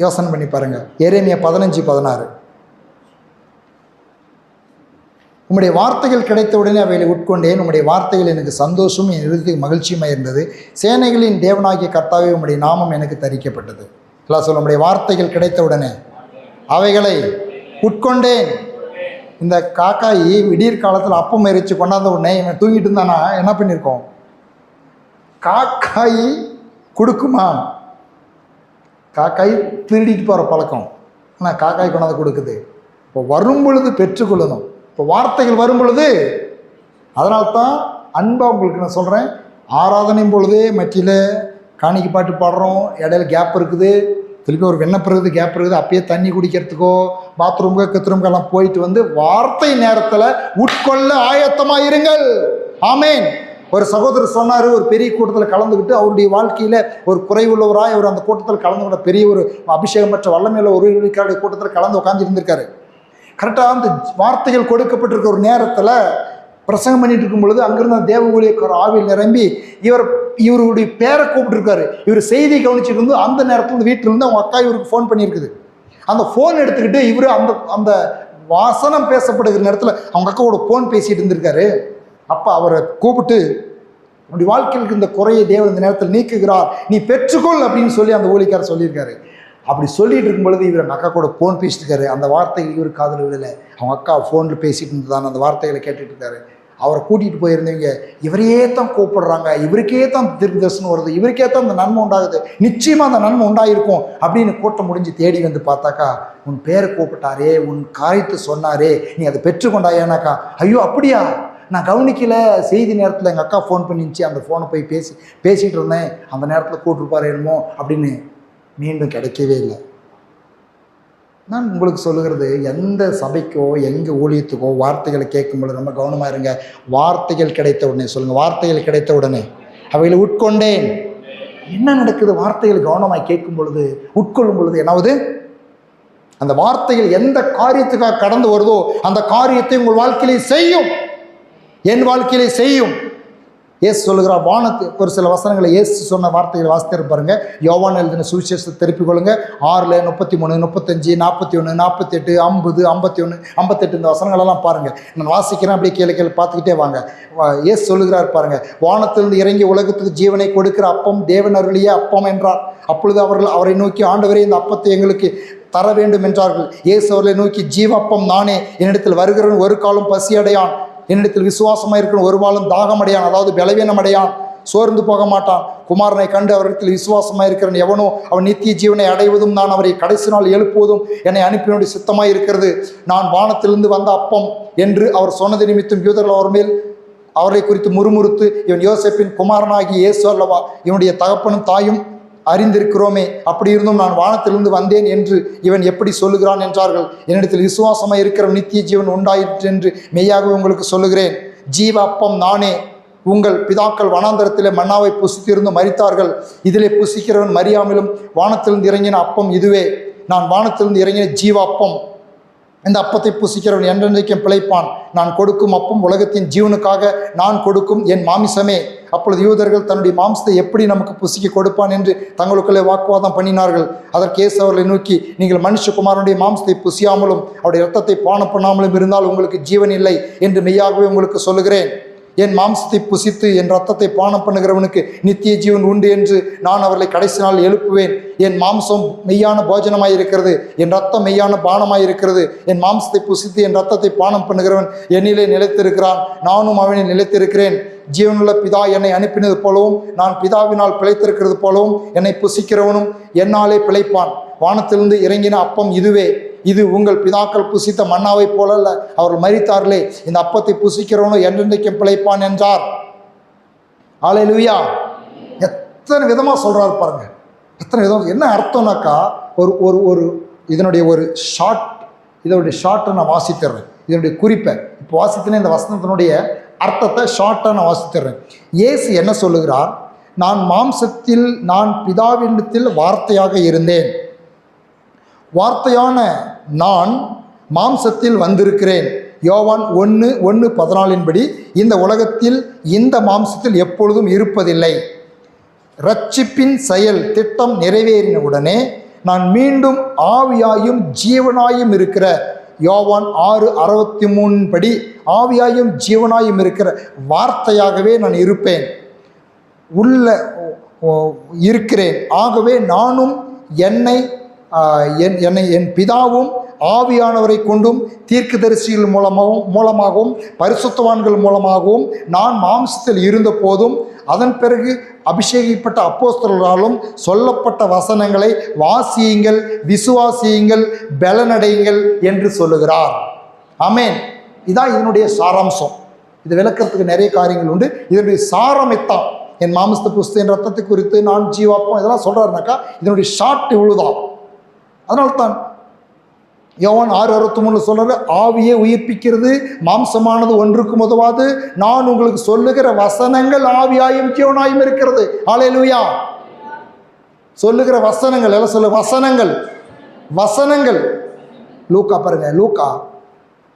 A: யோசனை பண்ணி பாருங்கள். எரேமியா 15:16. உம்முடைய வார்த்தைகள் கிடைத்தவுடனே அவைகளை உட்கொண்டேன். உம்முடைய வார்த்தைகள் எனக்கு சந்தோஷமும் என் இருதயத்துக்கு மகிழ்ச்சியுமாக இருந்தது. சேனைகளின் தேவனாகிய கர்த்தாவே உம்முடைய நாமம் எனக்கு தரிக்கப்பட்டது. எல்லாம் சொல்ல, உம்முடைய வார்த்தைகள் கிடைத்தவுடனே அவைகளை உட்கொண்டேன். இந்த காக்காயி விடியற் காலத்தில் அப்பம் எரிச்சு கொண்டாந்த உடனே இவன் தூங்கிட்டு இருந்தானா என்ன பண்ணியிருக்கோம்? காக்காயி கொடுக்குமா? காக்காய் திருடிட்டு போகிற பழக்கம். ஆனால் காக்காய் கொண்டாந்து கொடுக்குது. இப்போ வரும் பொழுது பெற்றுக்கொள்ளணும். இப்போ வார்த்தைகள் வரும் பொழுது, அதனால்தான் அன்பாக உங்களுக்கு நான் சொல்கிறேன், ஆராதனையும் பொழுதே மற்றியில் காணிக்கை பாட்டு பாடுறோம், இடையில கேப் இருக்குது, திருப்பி ஒரு விண்ணப்பம் இருக்குது, கேப் இருக்குது, அப்பயே தண்ணி குடிக்கிறதுக்கோ பாத்ரூமுக்கோ கத்ரூமுக்கெல்லாம் போயிட்டு வந்து வார்த்தை நேரத்தில் உட்கொள்ள ஆயத்தமாக இருங்கள். ஆமேன். ஒரு சகோதரர் சொன்னார், ஒரு பெரிய கூட்டத்தில் கலந்துக்கிட்டு அவருடைய வாழ்க்கையில் ஒரு குறைவுள்ளவராய் அவர் அந்த கூட்டத்தில் கலந்து கொண்ட பெரிய ஒரு அபிஷேகம் பெற்ற வல்லமையில் ஒரு கூட்டத்தில் கலந்து உட்காந்துருந்திருக்காரு. கரெக்டாக அந்த வார்த்தைகள் கொடுக்கப்பட்டிருக்க ஒரு நேரத்தில் பிரசங்கம் பண்ணிட்டு இருக்கும் பொழுது அங்கிருந்த தேவ ஊழியக்கார ஆவியில் நிரம்பி இவருடைய பேரை கூப்பிட்டுருக்காரு. இவர் செய்தி கவனிச்சுட்டு இருந்து அந்த நேரத்தில் வீட்டிலிருந்து அவங்க அக்கா இவருக்கு ஃபோன் பண்ணியிருக்குது. அந்த ஃபோன் எடுத்துக்கிட்டு இவர் அந்த அந்த வாசனம் பேசப்படுகிற நேரத்தில் அவங்க அக்காவோட ஃபோன் பேசிகிட்டு இருந்திருக்காரு. அப்போ அவரை கூப்பிட்டு, உன்னுடைய வாழ்க்கைக்கு இந்த குறையை தேவன் இந்த நேரத்தில் நீக்குகிறார், நீ பெற்றுக்கொள் அப்படின்னு சொல்லி அந்த ஊழியக்காரர் சொல்லியிருக்காரு. அப்படி சொல்லிட்டு இருக்கும் பொழுது இவர் அந்த அக்கா கூட ஃபோன் பேசிட்டு இருக்காரு. அந்த வார்த்தைகள் இவர் காதில் விடலை. அவங்க அக்கா ஃபோனில் பேசிட்டு இருந்ததான் அந்த வார்த்தைகளை கேட்டுட்டு இருக்காரு. அவரை கூட்டிகிட்டு போயிருந்தவங்க இவரையே தான் கூப்பிடுறாங்க, இவருக்கே தான் தீர்க்க தரிசனம் வருது, இவருக்கே தான் அந்த நன்மை உண்டாகுது, நிச்சயமாக அந்த நன்மை உண்டாயிருக்கும் அப்படின்னு கூட்டம் முடிஞ்சு தேடி வந்து பார்த்தாக்கா, உன் பேரை கூப்பிட்டாரே, உன் காரியத்தை சொன்னாரே, நீ அதை பெற்றுக்கொண்டாயானாக்கா, ஐயோ அப்படியா, நான் கவனிக்கல, செய்தி நேரத்தில் எங்கள் அக்கா ஃபோன் பண்ணிச்சு, அந்த ஃபோனை போய் பேசிகிட்டு இருந்தேன், அந்த நேரத்தில் கூப்பிட்டுருப்பாரு என்னமோ அப்படின்னு மீண்டும் கிடைக்கவே இல்லை. நான் உங்களுக்கு சொல்லுகிறது, எந்த சபைக்கோ எங்கள் ஊழியத்துக்கோ வார்த்தைகளை கேட்கும்பொழுது ரொம்ப கவனமாக இருங்க. வார்த்தைகள் கிடைத்த உடனே சொல்லுங்கள், வார்த்தைகள் கிடைத்த உடனே அவைகளை உட்கொண்டேன். என்ன நடக்குது? வார்த்தைகள் கவனமாக கேட்கும் பொழுது, உட்கொள்ளும் பொழுது என்னாவது? அந்த வார்த்தைகள் எந்த காரியத்துக்காக கடந்து வருதோ அந்த காரியத்தை உங்கள் வாழ்க்கையிலே செய்யும், என் வாழ்க்கையிலே செய்யும். இயேசு சொல்லுகிறார், வானத்து ஒரு சில வசனங்களை இயேசு சொன்ன வார்த்தைகளை வாசித்து பாருங்க. யோவான் எழுதின சுவிசேஷத்தை திருப்பிக் கொள்ளுங்க. 6:33, 35, 41, 48, 50, 51, 58 இந்த வசனங்களெல்லாம் பாருங்கள். நான் வாசிக்கிறேன், அப்படியே கேள்வி பார்த்துக்கிட்டே வாங்க. இயேசு சொல்லுகிறார் பாருங்க, வானத்திலிருந்து இறங்கி உலகத்துக்கு ஜீவனை கொடுக்கிற அப்பம் தேவன் அருளிய அப்பம் என்றார். அப்பொழுது அவர்கள் அவரை நோக்கி, ஆண்டவரே இந்த அப்பத்தை எங்களுக்கு தர வேண்டும் என்றார்கள். இயேசு அவர்களை நோக்கி, ஜீவப்பம் நானே, என்னிடத்தில் வருகிறவன் ஒரு காலம் பசி அடையான், என்னிடத்தில் விசுவாசமாக இருக்கணும் ஒரு காலம் தாகம் அடையான், அதாவது பலவீனம் அடையான், சோர்ந்து போக மாட்டான். குமாரனை கண்டு அவரிடத்தில் விசுவாசமாக இருக்கிறவன் எவனோ அவன் நித்திய ஜீவனை அடைவதும் நான் அவரை கடைசி நாள் எழுப்புவதும் என்னை அனுப்பினுடைய சித்தமாக இருக்கிறது. நான் வானத்திலிருந்து வந்த அப்பம் என்று அவர் சொன்னது நிமித்தம் யூதர்கள் அவர் மேல் அவரை குறித்து முறுமுறுத்து, இவன் யோசேப்பின் குமாரனாகி இயேசு அல்லவா, இவனுடைய தகப்பனும் தாயும் அறிந்திருக்கிறோமே, அப்படி இருந்தும் நான் வானத்திலிருந்து வந்தேன் என்று இவன் எப்படி சொல்லுகிறான் என்றார்கள். என்னிடத்தில் விசுவாசமாக இருக்கிற நித்திய ஜீவன் உண்டாயிற்று என்று மெய்யாகவே உங்களுக்கு சொல்லுகிறேன். ஜீவ அப்பம் நானே. உங்கள் பிதாக்கள் வனாந்தரத்திலே மன்னாவை புசித்திருந்து மரித்தார்கள், இதிலே புசிக்கிறவன் மரியாமலும் வானத்திலிருந்து இறங்கின அப்பம் இதுவே. நான் வானத்திலிருந்து இறங்கின ஜீவ அப்பம். இந்த அப்பத்தை புசிக்கிறவன் என்றென்றைக்கும் பிழைப்பான். நான் கொடுக்கும் அப்பம் உலகத்தின் ஜீவனுக்காக நான் கொடுக்கும் என் மாமிசமே. அப்பொழுது யூதர்கள் தன்னுடைய மாம்சத்தை எப்படி நமக்கு புசிக்க கொடுப்பான் என்று தங்களுக்குள்ளே வாக்குவாதம் பண்ணினார்கள். அதற்கு இயேசு அவர்களை நோக்கி, நீங்கள் மனுஷகுமாரனுடைய மாம்சத்தை புசியாமலும் அவருடைய இரத்தத்தை பானம் பண்ணாமலும் இருந்தால் உங்களுக்கு ஜீவன் இல்லை என்று மெய்யாகவே உங்களுக்கு சொல்லுகிறேன். என் மாம்சத்தை புசித்து என் ரத்தத்தை பானம் பண்ணுகிறவனுக்கு நித்திய ஜீவன் உண்டு என்று நான் அவர்களை கடைசி நாள் எழுப்புவேன். என் மாம்சம் மெய்யான போஜனமாய் இருக்கிறது, என் ரத்தம் மெய்யான பானமாய் இருக்கிறது. என் மாம்சத்தை புசித்து என் ரத்தத்தை பானம் பண்ணுகிறவன் என்னிலே நிலைத்திருக்கிறான், நானும் அவனில் நிலைத்திருக்கிறேன். ஜீவனுள்ள பிதா என்னை அனுப்பினது போலவும் நான் பிதாவினால் பிழைத்திருக்கிறது போலவும் என்னை புசிக்கிறவனும் என்னாலே பிழைப்பான். வானத்திலிருந்து இறங்கின அப்பம் இதுவே. இது உங்கள் பிதாக்கள் புசித்த மன்னாவை போல அல்ல, அவர்கள் மரித்தார்களே. இந்த அப்பத்தை புசிக்கிறவனும் என்றென்றைக்கும் பிழைப்பான் என்றார். அல்லேலூயா. எத்தனை விதமாக சொல்கிறாரு பாருங்க, எத்தனை விதம். என்ன அர்த்தம்னாக்கா, ஒரு ஒரு ஒரு இதனுடைய ஒரு இதனுடைய ஷார்ட்டை நான் வாசித்துறேன். இதனுடைய குறிப்பை இப்போ வாசித்தேன். இந்த வசனத்தினுடைய அர்த்தத்தை ஷார்ட்டாக நான் வாசித்துறேன். இயேசு என்ன சொல்லுகிறார்? நான் மாம்சத்தில் நான் பிதாவினிடத்தில் வார்த்தையாக இருந்தேன், வார்த்தையான நான் மாம்சத்தில் வந்திருக்கிறேன். யோவான் 1:14 படி இந்த உலகத்தில் இந்த மாம்சத்தில் எப்பொழுதும் இருப்பதில்லை. இரட்சிப்பின் செயல் திட்டம் நிறைவேறின உடனே நான் மீண்டும் ஆவியாயும் ஜீவனாயும் இருக்கிற யோவான் 6:63 படி ஆவியாயும் ஜீவனாயும் இருக்கிற வார்த்தையாகவே நான் இருப்பேன், உள்ள இருக்கிறேன். ஆகவே நானும் என்னை என் பிதாவும் ஆவியானவரை கொண்டும் தீர்க்கதரிசிகள் மூலமாகவும் பரிசுத்தவான்கள் மூலமாகவும் நான் மாம்சத்தில் இருந்த போதும் அதன் பிறகு அபிஷேகிக்கப்பட்ட அப்போஸ்தலராலும் சொல்லப்பட்ட வசனங்களை வாசியுங்கள், விசுவாசியுங்கள், பலனடையுங்கள் என்று சொல்லுகிறார். ஆமென். இதான் இதனுடைய சாராம்சம். இது விளக்கத்துக்கு நிறைய காரியங்கள் உண்டு. இதனுடைய சாரமைத்தான் என் மாம்சத்தை புஸ்து என் ரத்தத்தை குறித்து நான் ஜீவாப்போம் இதெல்லாம் சொல்கிறாருனாக்கா இதனுடைய ஷார்ட் இவ்வளவுதான். அதனால்தான் யோவான் 6:63 சொல்றாரு, ஆவியே உயிர்ப்பிக்கிறது, மாம்சமானது ஒன்றுக்கும் உதவாது. நான் உங்களுக்கு சொல்லுகிற வசனங்கள் ஆவியாயும் ஜீவனாயும் இருக்கிறது. ஹல்லேலூயா. சொல்லுகிற வசனங்கள் எல்லாம் சொல்லு, வசனங்கள். லூக்கா பாருங்க, லூக்கா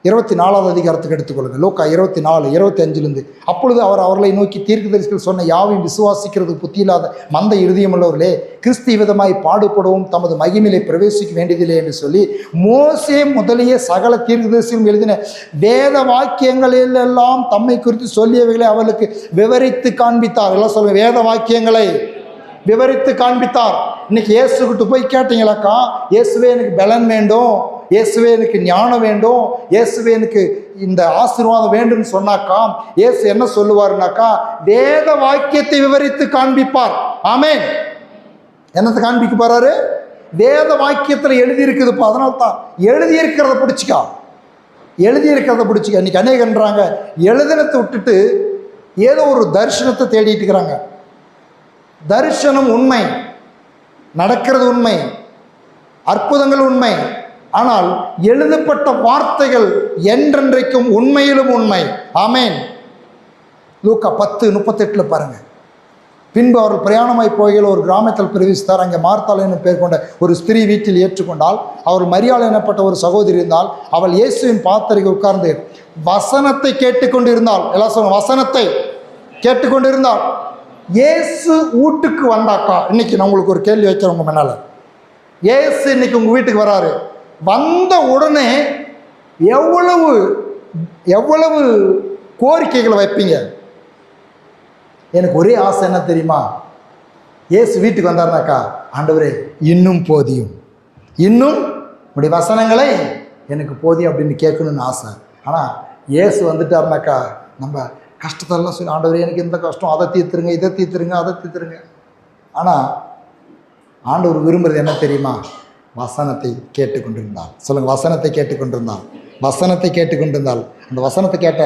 A: 24வது அதிகாரத்துக்கு எடுத்துக்கொள்ளுங்க. லூக்கா 24:25 அப்பொழுது அவர்களை நோக்கி தீர்க்கதரிசிகள் சொன்ன யாவையும் விசுவாசிக்கிறது புத்தி இல்லாத மந்த இருதயமுள்ளவர்களே, கிறிஸ்து விதமாய் பாடுபடவும் தமது மகிமையிலே பிரவேசிக்க வேண்டியதில்லை என்று சொல்லி மோசே முதலிய சகல தீர்க்கதரிசிகளும் எழுதின வேத வாக்கியங்களிலெல்லாம் தம்மை குறித்து சொல்லியவைகளை அவர்களுக்கு விவரித்து காண்பித்தார். எல்லாம் சொல்லுங்க, வேத வாக்கியங்களை விவரித்து காண்பித்தார். இன்னைக்கு இயேசுகிட்ட போய் கேட்டீங்களாக்கா, இயேசுவே எனக்கு பலன் வேண்டும், இயேசுவே எனக்கு ஞானம் வேண்டும், இயேசுவே எனக்கு இந்த ஆசீர்வாதம் வேண்டும்னு சொன்னாக்கா இயேசு என்ன சொல்லுவாருனாக்கா வேத வாக்கியத்தை விவரித்து காண்பிப்பார். ஆமென். என்னத்தை காண்பிக்க போறாரு? வேத வாக்கியத்தில் எழுதியிருக்குதுப்பா. அதனால்தான் எழுதியிருக்கிறத பிடிச்சிக்கா, இன்னைக்கு அநேகன்றாங்க எழுதினத்தை விட்டுட்டு ஏதோ ஒரு தரிசனத்தை தேடிட்டு இருக்கிறாங்க. தரிசனம் உண்மை, நடக்கிறது உண்மை, அற்புதங்கள் உண்மை. ஆனால் எழுதப்பட்ட வார்த்தைகள் என்றென்றைக்கும் உண்மையிலும் உண்மை. ஆமென். லூக்கா 10:38 பாருங்க. பின்பு அவர்கள் பிரயாணமாய் போகையில் ஒரு கிராமத்தில் பிரவேசித்தார். அங்கே மார்த்தாள் என்னும் பேர் கொண்ட ஒரு ஸ்திரீ வீட்டில் ஏற்றுக்கொண்டால். அவர் மரியாள் எனப்பட்ட ஒரு சகோதரி இருந்தால். அவள் இயேசுவின் பாத்திரைக்கு உட்கார்ந்து வசனத்தை கேட்டுக்கொண்டிருந்தாள். எல்லாம் சொல்லுங்க, வசனத்தை கேட்டுக்கொண்டிருந்தாள். இயேசு வீட்டுக்கு வந்தாக்கா, இன்னைக்கு நான் உங்களுக்கு ஒரு கேள்வி வைக்கிறேன் உங்க முன்னால. இயேசு இன்னைக்கு உங்க வீட்டுக்கு வராரு. வந்த உடனே எவ்வளவு கோரிக்கைகளை வைப்பீங்க? எனக்கு ஒரே ஆசை என்ன தெரியுமா? இயேசு வீட்டுக்கு வந்தாருனாக்கா, ஆண்டவரே இன்னும் போதியும், இன்னும் உடைய வசனங்களை எனக்கு போதியும் அப்படின்னு கேட்கணும்னு ஆசை. ஆனால் இயேசு வந்துட்டாருனாக்கா நம்ம கஷ்டத்தெல்லாம் சொல்லி, ஆண்டவரே எனக்கு இந்த கஷ்டம், அதை தீர்த்துருங்க, இதை தீர்த்துருங்க, அதை தீர்த்துருங்க. ஆனால் ஆண்டவர் விரும்புகிறது என்ன தெரியுமா? வசனத்தை கேட்டுக்கொண்டிருந்தால். சொல்லுங்கள், வசனத்தை கேட்டுக்கொண்டிருந்தால். வசனத்தை கேட்டுக்கொண்டிருந்தால். அந்த வசனத்தை கேட்ட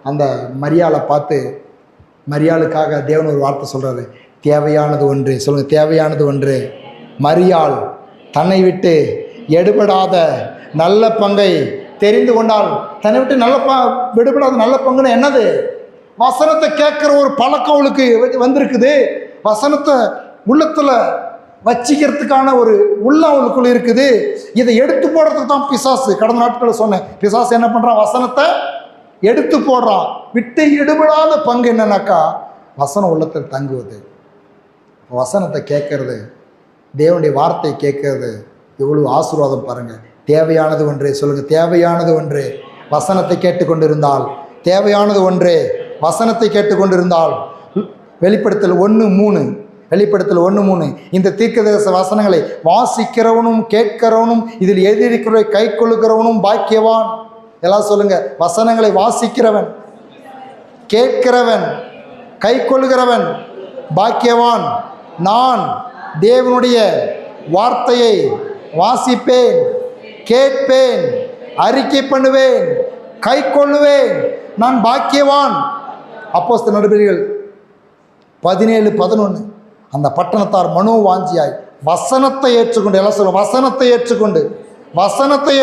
A: அந்த மரியாளை பார்த்து, மரியாளுக்காக தேவன் ஒரு வார்த்தை சொல்கிறாரு, தேவையானது ஒன்று. சொல்லுங்கள், தேவையானது ஒன்று. மரியாள் தன்னை விட்டு எடுபடாத நல்ல பங்கை தெரிந்து கொண்டால். தன்னை விட்டு விடுபடாத நல்ல பங்குன்னு என்னது? வசனத்தை கேட்குற ஒரு பழக்கம் அவளுக்கு வந்திருக்குது. வசனத்தை உள்ளத்தில் வச்சிக்கிறதுக்கான ஒரு உள்ளம் அவளுக்குள்ள இருக்குது. இதை எடுத்து போடுறதுக்கு தான் பிசாசு. கடந்த நாட்களில் சொன்னேன், பிசாசு என்ன பண்ணுறான்? வசனத்தை எடுத்து போடுறான். விட்டு எடுபடாத பங்கு என்னன்னாக்கா வசனம் உள்ளத்தில் தங்குவது. வசனத்தை கேட்கறது, தேவனுடைய வார்த்தையை கேட்கறது எவ்வளவு ஆசீர்வாதம் பாருங்க. தேவையானது ஒன்று. சொல்லுங்க, தேவையானது ஒன்று. வசனத்தை கேட்டுக்கொண்டிருந்தால். தேவையானது ஒன்று. வசனத்தை கேட்டுக்கொண்டிருந்தால். வெளிப்படுத்தல் 1:3. வெளிப்படுத்தல் 1:3. இந்த தீர்க்கதரிசன வசனங்களை வாசிக்கிறவனும் கேட்கிறவனும் இதில் எழுதியிருக்கிறவரை கை கொள்ளுகிறவனும் பாக்கியவான். எல்லாம் சொல்லுங்க, வசனங்களை வாசிக்கிறவன், கேட்கிறவன், கை கொள்ளுகிறவன் பாக்கியவான். நான் தேவனுடைய வார்த்தையை வாசிப்பேன், கேட்பேன், அறிக்கை பண்ணுவேன், கை கொள்ளுவேன், நான் பாக்கியவான். அப்போஸ்தலர் நடபடிகள் 17:11. அந்த பட்டணத்தார் மனோவாஞ்சியாய் வசனத்தை ஏற்றுக்கொண்டு, எல்லாம் சொல்ல, வசனத்தை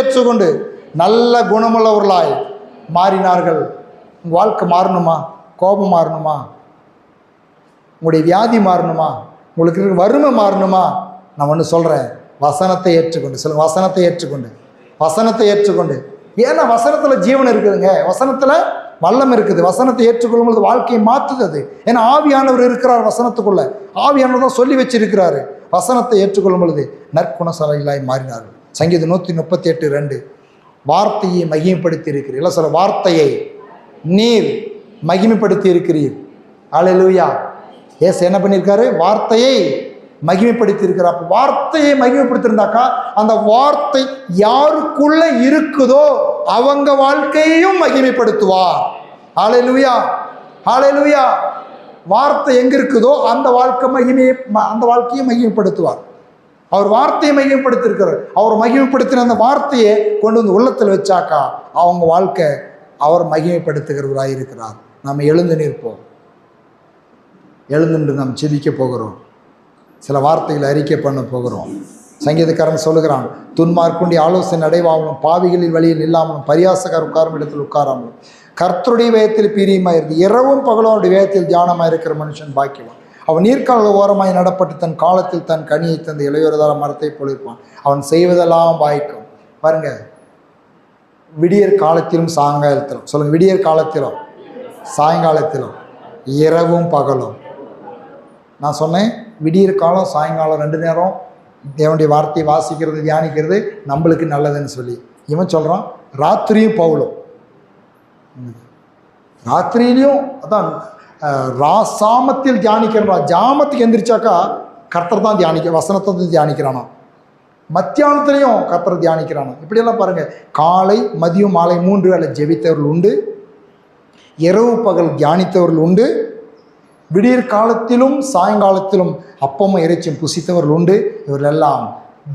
A: ஏற்றுக்கொண்டு நல்ல குணமுள்ளவர்களாய் மாறினார்கள். உங்கள் வாழ்க்கை மாறணுமா? கோபம் மாறணுமா? உங்களுடைய வியாதி மாறணுமா? உங்களுக்கு இருக்கிற வறுமை மாறணுமா? நான் ஒன்று சொல்கிறேன், வசனத்தை ஏற்றுக்கொண்டு. சொல்லுங்கள், வசனத்தை ஏற்றுக்கொண்டு. ஏன்னா வசனத்தில் ஜீவன் இருக்குதுங்க, வசனத்தில் வல்லம் இருக்குது. வசனத்தை ஏற்றுக்கொள்ளும் பொழுது வாழ்க்கையை மாற்றுது அது. ஏன்னா ஆவியானவர் இருக்கிறார் வசனத்துக்குள்ள, ஆவியானவர் தான் சொல்லி வச்சிருக்கிறாரு. வசனத்தை ஏற்றுக்கொள்ளும் பொழுது நற்குணசாலிகளாய் மாறினார்கள். சங்கீதம் 138:2 வார்த்தையை மகிமைப்படுத்தி இருக்கிறீர். இல்லை சொல்ல, வார்த்தையை நீர் மகிமைப்படுத்தி இருக்கிறீர். அல்லேலூயா. ஏசு என்ன பண்ணியிருக்காரு? வார்த்தையை மகிமைப்படுத்தி இருக்கிறார். அப்போ வார்த்தையை மகிமைப்படுத்திருந்தாக்கா அந்த வார்த்தை யாருக்குள்ள இருக்குதோ அவங்க வாழ்க்கையையும் மகிமைப்படுத்துவார். ஹல்லேலூயா, ஹல்லேலூயா. வார்த்தை எங்க இருக்குதோ அந்த வாழ்க்கையை மகிமைப்படுத்துவார். அவர் வார்த்தையை மகிமைப்படுத்திருக்கிறார். அவர் மகிமைப்படுத்தின அந்த வார்த்தையை கொண்டு வந்து உள்ளத்தில் வச்சாக்கா அவங்க வாழ்க்கை அவர் மகிமைப்படுத்துகிறவராக இருக்கிறார். நாம் எழுந்து நிற்போம். எழுந்துன்று நாம் செபிக்க போகிறோம். சில வார்த்தைகளை அறிக்கை பண்ண போகிறோம். சங்கீதக்காரன் சொல்லுகிறான், துன்மார்க்குண்டி ஆலோசனை அடைவாமலும் பாவிகளில் வழியில் இல்லாமலும் பரியாசக்கார் உட்காரும் இடத்தில் உட்காராமலும் கர்த்தருடைய வேதத்தில் பிரியமாயிருந்து இரவும் பகலும் அவருடைய வேதத்தில் தியானமாக இருக்கிற மனுஷன் பாக்கியவான். அவன் நீர்க்கால ஓரமாய் நடப்பட்டு தன் காலத்தில் தன் கனியை தந்த இளையோரதார மரத்தை போலிருப்பான். அவன் செய்வதெல்லாம் வாய்க்கும். பாருங்க, விடியற் காலத்திலும் சாயங்காலத்திலும், சொல்லுங்க, விடியற் காலத்திலும் சாயங்காலத்திலும் இரவும் பகலும். நான் சொன்னேன், விடியற் காலம் சாயங்காலம் 2 நேரம் தேவனுடைய வார்த்தையை வாசிக்கிறது தியானிக்கிறது நம்மளுக்கு நல்லதுன்னு சொல்லி இவன் சொல்கிறான். ராத்திரியும் பவுலும், ராத்திரியிலையும் அதான் சாமத்தில் தியானிக்கிறான். ஜாமத்துக்கு எந்திரிச்சாக்கா கர்த்தர் தான் வசனத்தை தான் தியானிக்கிறானா. மத்தியானத்துலேயும் கர்த்தர் தியானிக்கிறானா. இப்படியெல்லாம் பாருங்கள், காலை மதியம் மாலை 3 வேளை ஜெபித்தவர்கள் உண்டு, இரவு பகல் தியானித்தவர்கள் உண்டு, விடியற் காலத்திலும் சாயங்காலத்திலும் அப்பமும் இறைச்சியும் புசித்தவர்கள் உண்டு. இவர்களெல்லாம்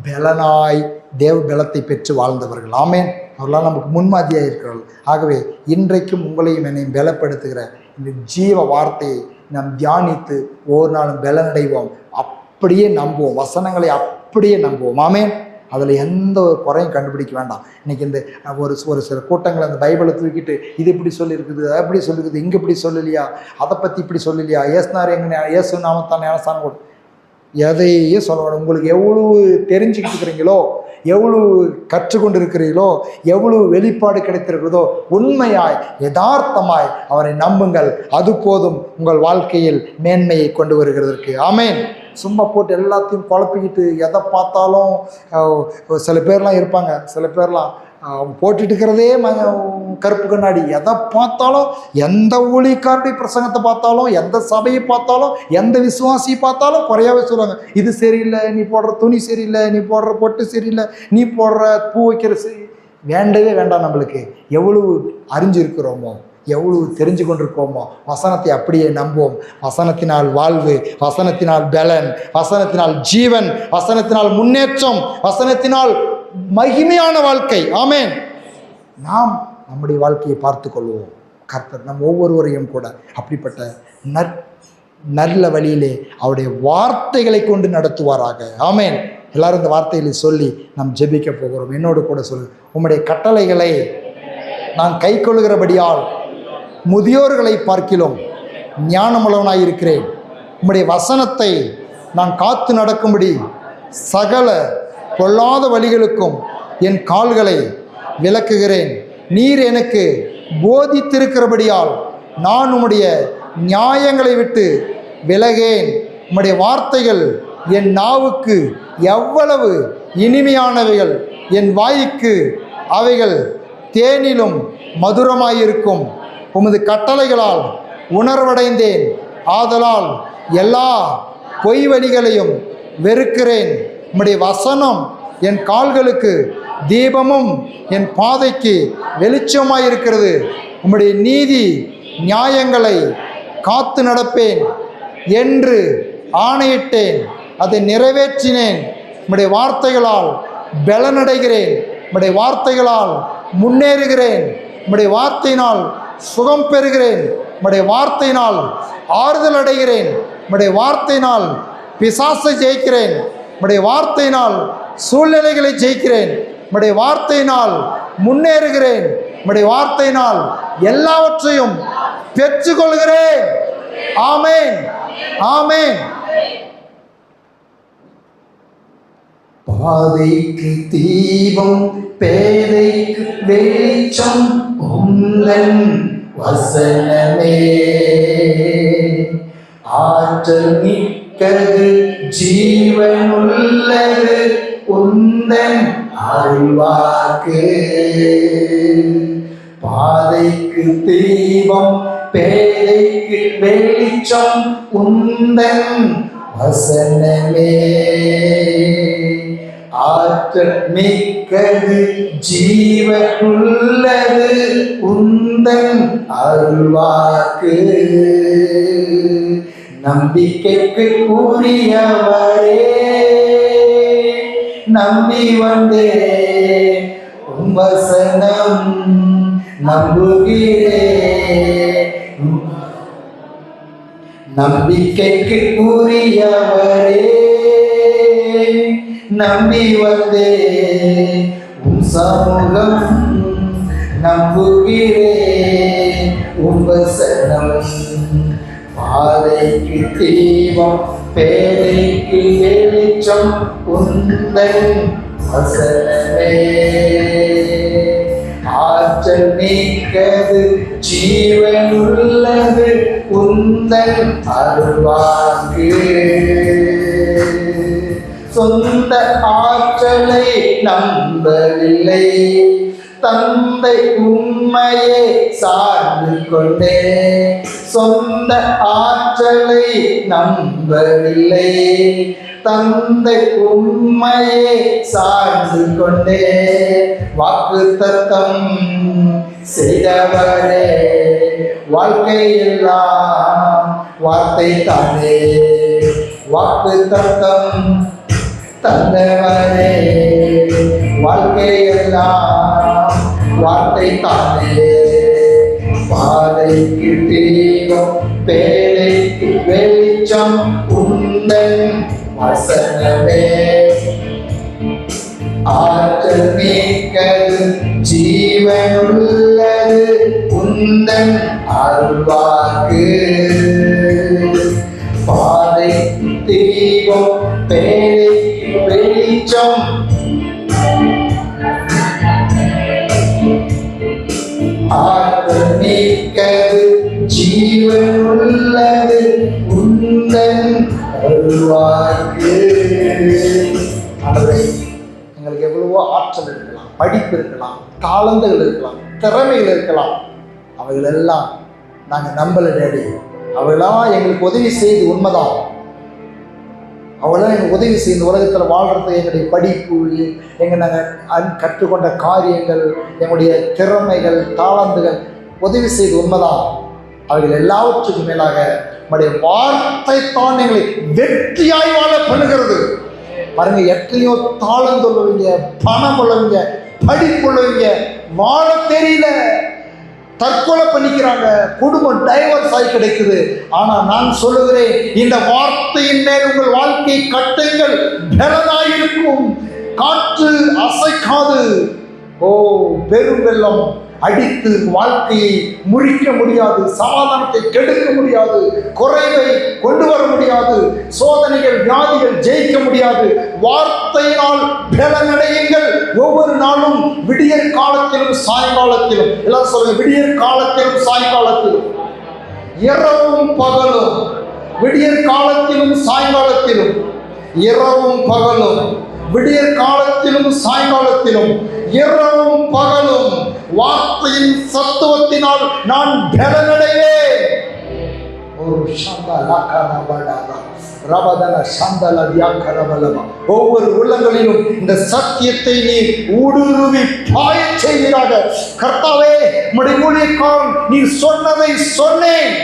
A: பலனாய் தேவ பலத்தை பெற்று வாழ்ந்தவர்கள். ஆமேன். அவர்களால் நமக்கு முன்மாதிரியாக இருக்கிறார்கள். ஆகவே இன்றைக்கும் உங்களையும் என்னையும் பலப்படுத்துகிற இந்த ஜீவ வார்த்தையை நாம் தியானித்து ஒவ்வொரு நாளும் பலனடைவோம். அப்படியே நம்புவோம், வசனங்களை அப்படியே நம்புவோம். ஆமேன். அதில் எந்த ஒரு குறையும் கண்டுபிடிக்க வேண்டாம். இன்றைக்கி இந்த ஒரு சில கூட்டங்களை அந்த பைபிளை தூக்கிட்டு இது இப்படி சொல்லியிருக்குது, அது எப்படி சொல்லியிருக்குது, இங்கே இப்படி சொல்லலையா, அதை பற்றி இப்படி சொல்லலையா, ஏசுனார் எங்கே, இயேசு நாமத்தான் ஞானஸ்தானம் கொடு, எதையே சொல்ல வேணும். உங்களுக்கு எவ்வளவு தெரிஞ்சுக்கிட்டு இருக்கிறீங்களோ, எவ்வளவு கற்றுக்கொண்டு இருக்கிறீர்களோ, எவ்வளவு வெளிப்பாடு கிடைத்திருக்கிறதோ உண்மையாய் யதார்த்தமாய் அவரை நம்புங்கள். அது போதும் உங்கள் வாழ்க்கையில் மேன்மையை கொண்டு வருகிறதற்கு. ஆமேன். சும்மா போட்டு எல்லாத்தையும் குழப்பிக்கிட்டு எதை பார்த்தாலும் சில பேர்லாம் இருப்பாங்க, சில பேர்லாம் போட்டுட்டு இருக்கிறதே கருப்பு கண்ணாடி. எதை பார்த்தாலும், எந்த ஊழியக்காரருடைய பிரசங்கத்தை பார்த்தாலும், எந்த சபையை பார்த்தாலும், எந்த விசுவாசியை பார்த்தாலும் குறையாவே சொல்லுவாங்க. இது சரியில்லை, நீ போடுற துணி சரியில்லை, நீ போடுற பொட்டு சரியில்லை, நீ போடுற பூ வைக்கிற சரி. வேண்டவே வேண்டாம். நம்மளுக்கு எவ்வளவு அறிஞ்சிருக்கிறோமோ, எவ்வளவு தெரிஞ்சு கொண்டிருக்கோமோ, வசனத்தை அப்படியே நம்புவோம். வசனத்தினால் வாழ்வு, வசனத்தினால் பலன், வசனத்தினால் ஜீவன், வசனத்தினால் முன்னேற்றம், வசனத்தினால் மகிமையான வாழ்க்கை. ஆமேன். நாம் நம்முடைய வாழ்க்கையை பார்த்து கொள்வோம். கர்த்தர் நம் ஒவ்வொருவரையும் கூட அப்படிப்பட்ட நல்ல வழியிலே அவருடைய வார்த்தைகளை கொண்டு நடத்துவாராக. ஆமேன். எல்லாரும் இந்த வார்த்தைகளை சொல்லி நாம் ஜெபிக்க போகிறோம். என்னோடு கூட சொல்லு. உம்முடைய கட்டளைகளை நான் கை கொள்ளுகிறபடியால் முதியோர்களை பார்க்கிலும் ஞானமுள்ளவனாயிருக்கிறேன். உம்முடைய வசனத்தை நான் காத்து நடக்கும்படி சகல பொல்லாத வழிகளுக்கும் என் கால்களை விலக்குகிறேன். நீர் எனக்கு போதித்திருக்கிறபடியால் நான் உம்முடைய நியாயங்களை விட்டு விலகேன். உம்முடைய வார்த்தைகள் என் நாவுக்கு எவ்வளவு இனிமையானவைகள், என் வாய்க்கு அவைகள் தேனிலும் மதுரமாயிருக்கும். உமது கட்டளைகளால் உணர்வடைந்தேன். ஆதலால் எல்லா பொய் வழிகளையும் வெறுக்கிறேன். உம்முடைய வசனம் என் கால்களுக்கு தீபமும் என் பாதைக்கு வெளிச்சமாயிருக்கிறது. உம்முடைய நீதி நியாயங்களை காத்து நடப்பேன் என்று ஆணையிட்டேன், அதை நிறைவேற்றினேன். உம்முடைய வார்த்தைகளால் பலனடைகிறேன். உம்முடைய வார்த்தைகளால் முன்னேறுகிறேன். உம்முடைய வார்த்தையினால் சுகம் பெறுகிறேன். உம்முடைய வார்த்தையினால் ஆறுதல் அடைகிறேன். உம்முடைய வார்த்தையினால் பிசாசை ஜெயிக்கிறேன். உம்முடைய வார்த்தையினால் சூழ்நிலைகளை ஜெயிக்கிறேன். உம்முடைய வார்த்தையினால் முன்னேறுகிறேன். உம்முடைய வார்த்தையினால் எல்லாவற்றையும் பெற்றுக்கொள்கிறேன். ஆமென், ஆமென். பாதைக்கு தீபம், பேதைக்கு வெளி வெளிச்சம் உந்தன் வசனமே. ஆற்றல் மிக்கது ஜீவனுள்ளது உந்தன் அருள்வாக்கு. பாதைக்கு தீபம் பேதைக்கு வெளிச்சம் உந்தன் வசனமே. ஆற்றல் மிக்கது ஜீவனுள்ளது உந்தன் அருள்வாக்கு. நம்பிக்கைக்கு உரியவரே நம்பி வந்தே உம் வசனம் நம்புகிறேன். நம்பிக்கைக்கு உரியவரே நம்பி வந்தே உம் சமூகம் நம்புகிறேன். உம் வசனம் பாதைக்கு தீபம் பேதைக்கு வெளிச்சம் உந்தன் வசனமே. ஆற்றல் மிக்கது ஜீவனுள்ளது உந்தன் அருள்வாக்கு. சொந்த ஆற்றலை நம்பவில்லை தந்தை உம்மையே சார்ந்து கொண்டே. சொந்த ஆற்றலை நம்பவில்லை தந்தை உம்மையே சார்ந்து கொண்டே. வாக்குத்தத்தம் செய்தவரே வாழ்க்கையெல்லாம் வார்த்தை தானே. வாக்குத்தத்தம் தந்தவரே வாழ்க்கையெல்லாம் வார்த்தை தானே. பாதைக்கு தீபம் பேதைக்கு வெளிச்சம் உந்தன் வசனமே. ஆற்றல் மிக்கது ஜீவனுள்ளது உந்தன் அருள்வாக்கு. பாதைக்கு தீபம் பேதைக்கு வெளிச்சம் ஆற்றல் மிக்கது ஜீவனுள்ளது உந்தன் அருள்வாக்கு. ஆண்டவரே, எங்களுக்கு எவ்வளவோ ஆற்றல் இருக்கலாம், படிப்பு இருக்கலாம், தாளந்துகள் இருக்கலாம், திறமைகள் இருக்கலாம். அவைகளெல்லாம் நாங்கள் நம்பலை டேடி. அவையெல்லாம் எங்களுக்கு உதவி செய்து உண்மைதான். அவெல்லாம் எங்களுக்கு உதவி செய்து உலகத்தில் வாழ்கிறது எங்களுடைய படிப்பு, நாங்கள் கற்றுக்கொண்ட காரியங்கள், எங்களுடைய திறமைகள், தாளந்துகள் உதவி செய்து உண்மைதான். அவைகள் எல்லாவற்றுக்கும் மேலாக நம்முடைய வார்த்தை தான் எங்களை வெற்றியாய் வாழ பண்ணுகிறது. பாருங்க, எத்தனையோ தாளந்து உள்ளவங்க, பணம் உள்ளவங்க, படிப்பு உள்ளவங்க வாழ தெரியல, தற்கொலை பண்ணிக்கிறாங்க, குடும்பம் டைவர்ஸ் ஆகி கிடைக்குது. ஆனா நான் சொல்லுகிறேன், இந்த வார்த்தையின் மேல் உங்கள் வாழ்க்கையை கட்டுங்கள், பலனாயிருக்கும். காற்று அசைக்காது. ஓ, பெரும் வெள்ளம் அடித்து வாழ்க்கையை முழிக்க முடியாது, சமாதானத்தை கெடுக்க முடியாது, குறைவை கொண்டு வர முடியாது, சோதனைகள் வியாதிகள் ஜெயிக்க முடியாது. வார்த்தையினால் பலனடையுங்கள். ஒவ்வொரு நாளும் விடியற் காலத்திலும் சாயங்காலத்திலும், எல்லாம் சொல்லுங்க, விடியற் காலத்திலும் சாயங்காலத்திலும், இரவும் பகலும், விடியற் காலத்திலும் சாயங்காலத்திலும், இரவும் பகலும், விடியற் காலத்திலும் சாயங்காலத்திலும், இரவும் பகலும் வார்த்தையின் சத்துவத்தினால் நான் பலனடைவேன். ஒவ்வொரு உள்ளங்களிலும் இந்த சத்தியத்தை நீ ஊடுருவி பாயச் செய்வீராக. கர்த்தாவே, உம்முடைய ஊழியக்காரன் நீ சொன்னதை சொன்னேன்.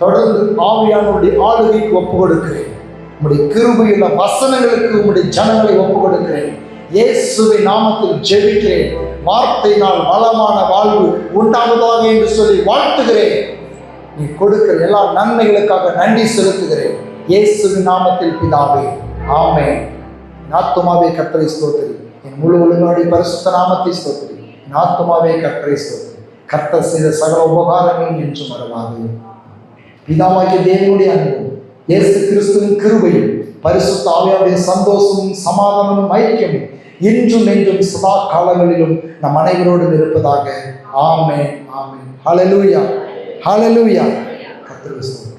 A: தொடர்ந்து ஆவியானவருடைய ஆளுகைக்கு ஒப்பு கொடுக்கிறேன். உம்முடைய கிருபையுள்ள வசனங்களுக்கு உம்முடைய ஜனங்களை ஒப்பு கொடுக்கிறேன். இயேசுவின் நாமத்தில் ஜெபிக்கிறேன். வார்த்தையினால் வளமான வாழ்வு உண்டாவதாக என்று சொல்லி வாழ்த்துகிறேன். நீ கொடுக்கிற எல்லா நன்மைகளுக்காக நன்றி செலுத்துகிறேன். இயேசுவின் நாமத்தில் பிதாவே, ஆமென். என் ஆத்துமாவே கர்த்தரை ஸ்தோத்திரி, என் முழு ஒழுங்காடி பரிசுத்த நாமத்தை ஸ்தோத்திரி. என் ஆத்துமாவே கர்த்தரை ஸ்தோத்திரி. கர்த்தர் செய்த சகல உபகாரங்களும் என்று மறவாது. பிதாவாகிய தேவனுடைய அன்பும் இயேசு கிறிஸ்துவின் கிருபையும் பரிசுத்த ஆவியானுடைய சந்தோஷமும் சமாதானமும் ஐக்கியமும் இன்றும் என்றும் சதா காலங்களிலும் நம் அனைவரோடும் இருப்பதாக. ஆமென், ஆமென். ஹல்லேலூயா, ஹல்லேலூயா. கர்த்தருக்கு ஸ்தோத்திரம்.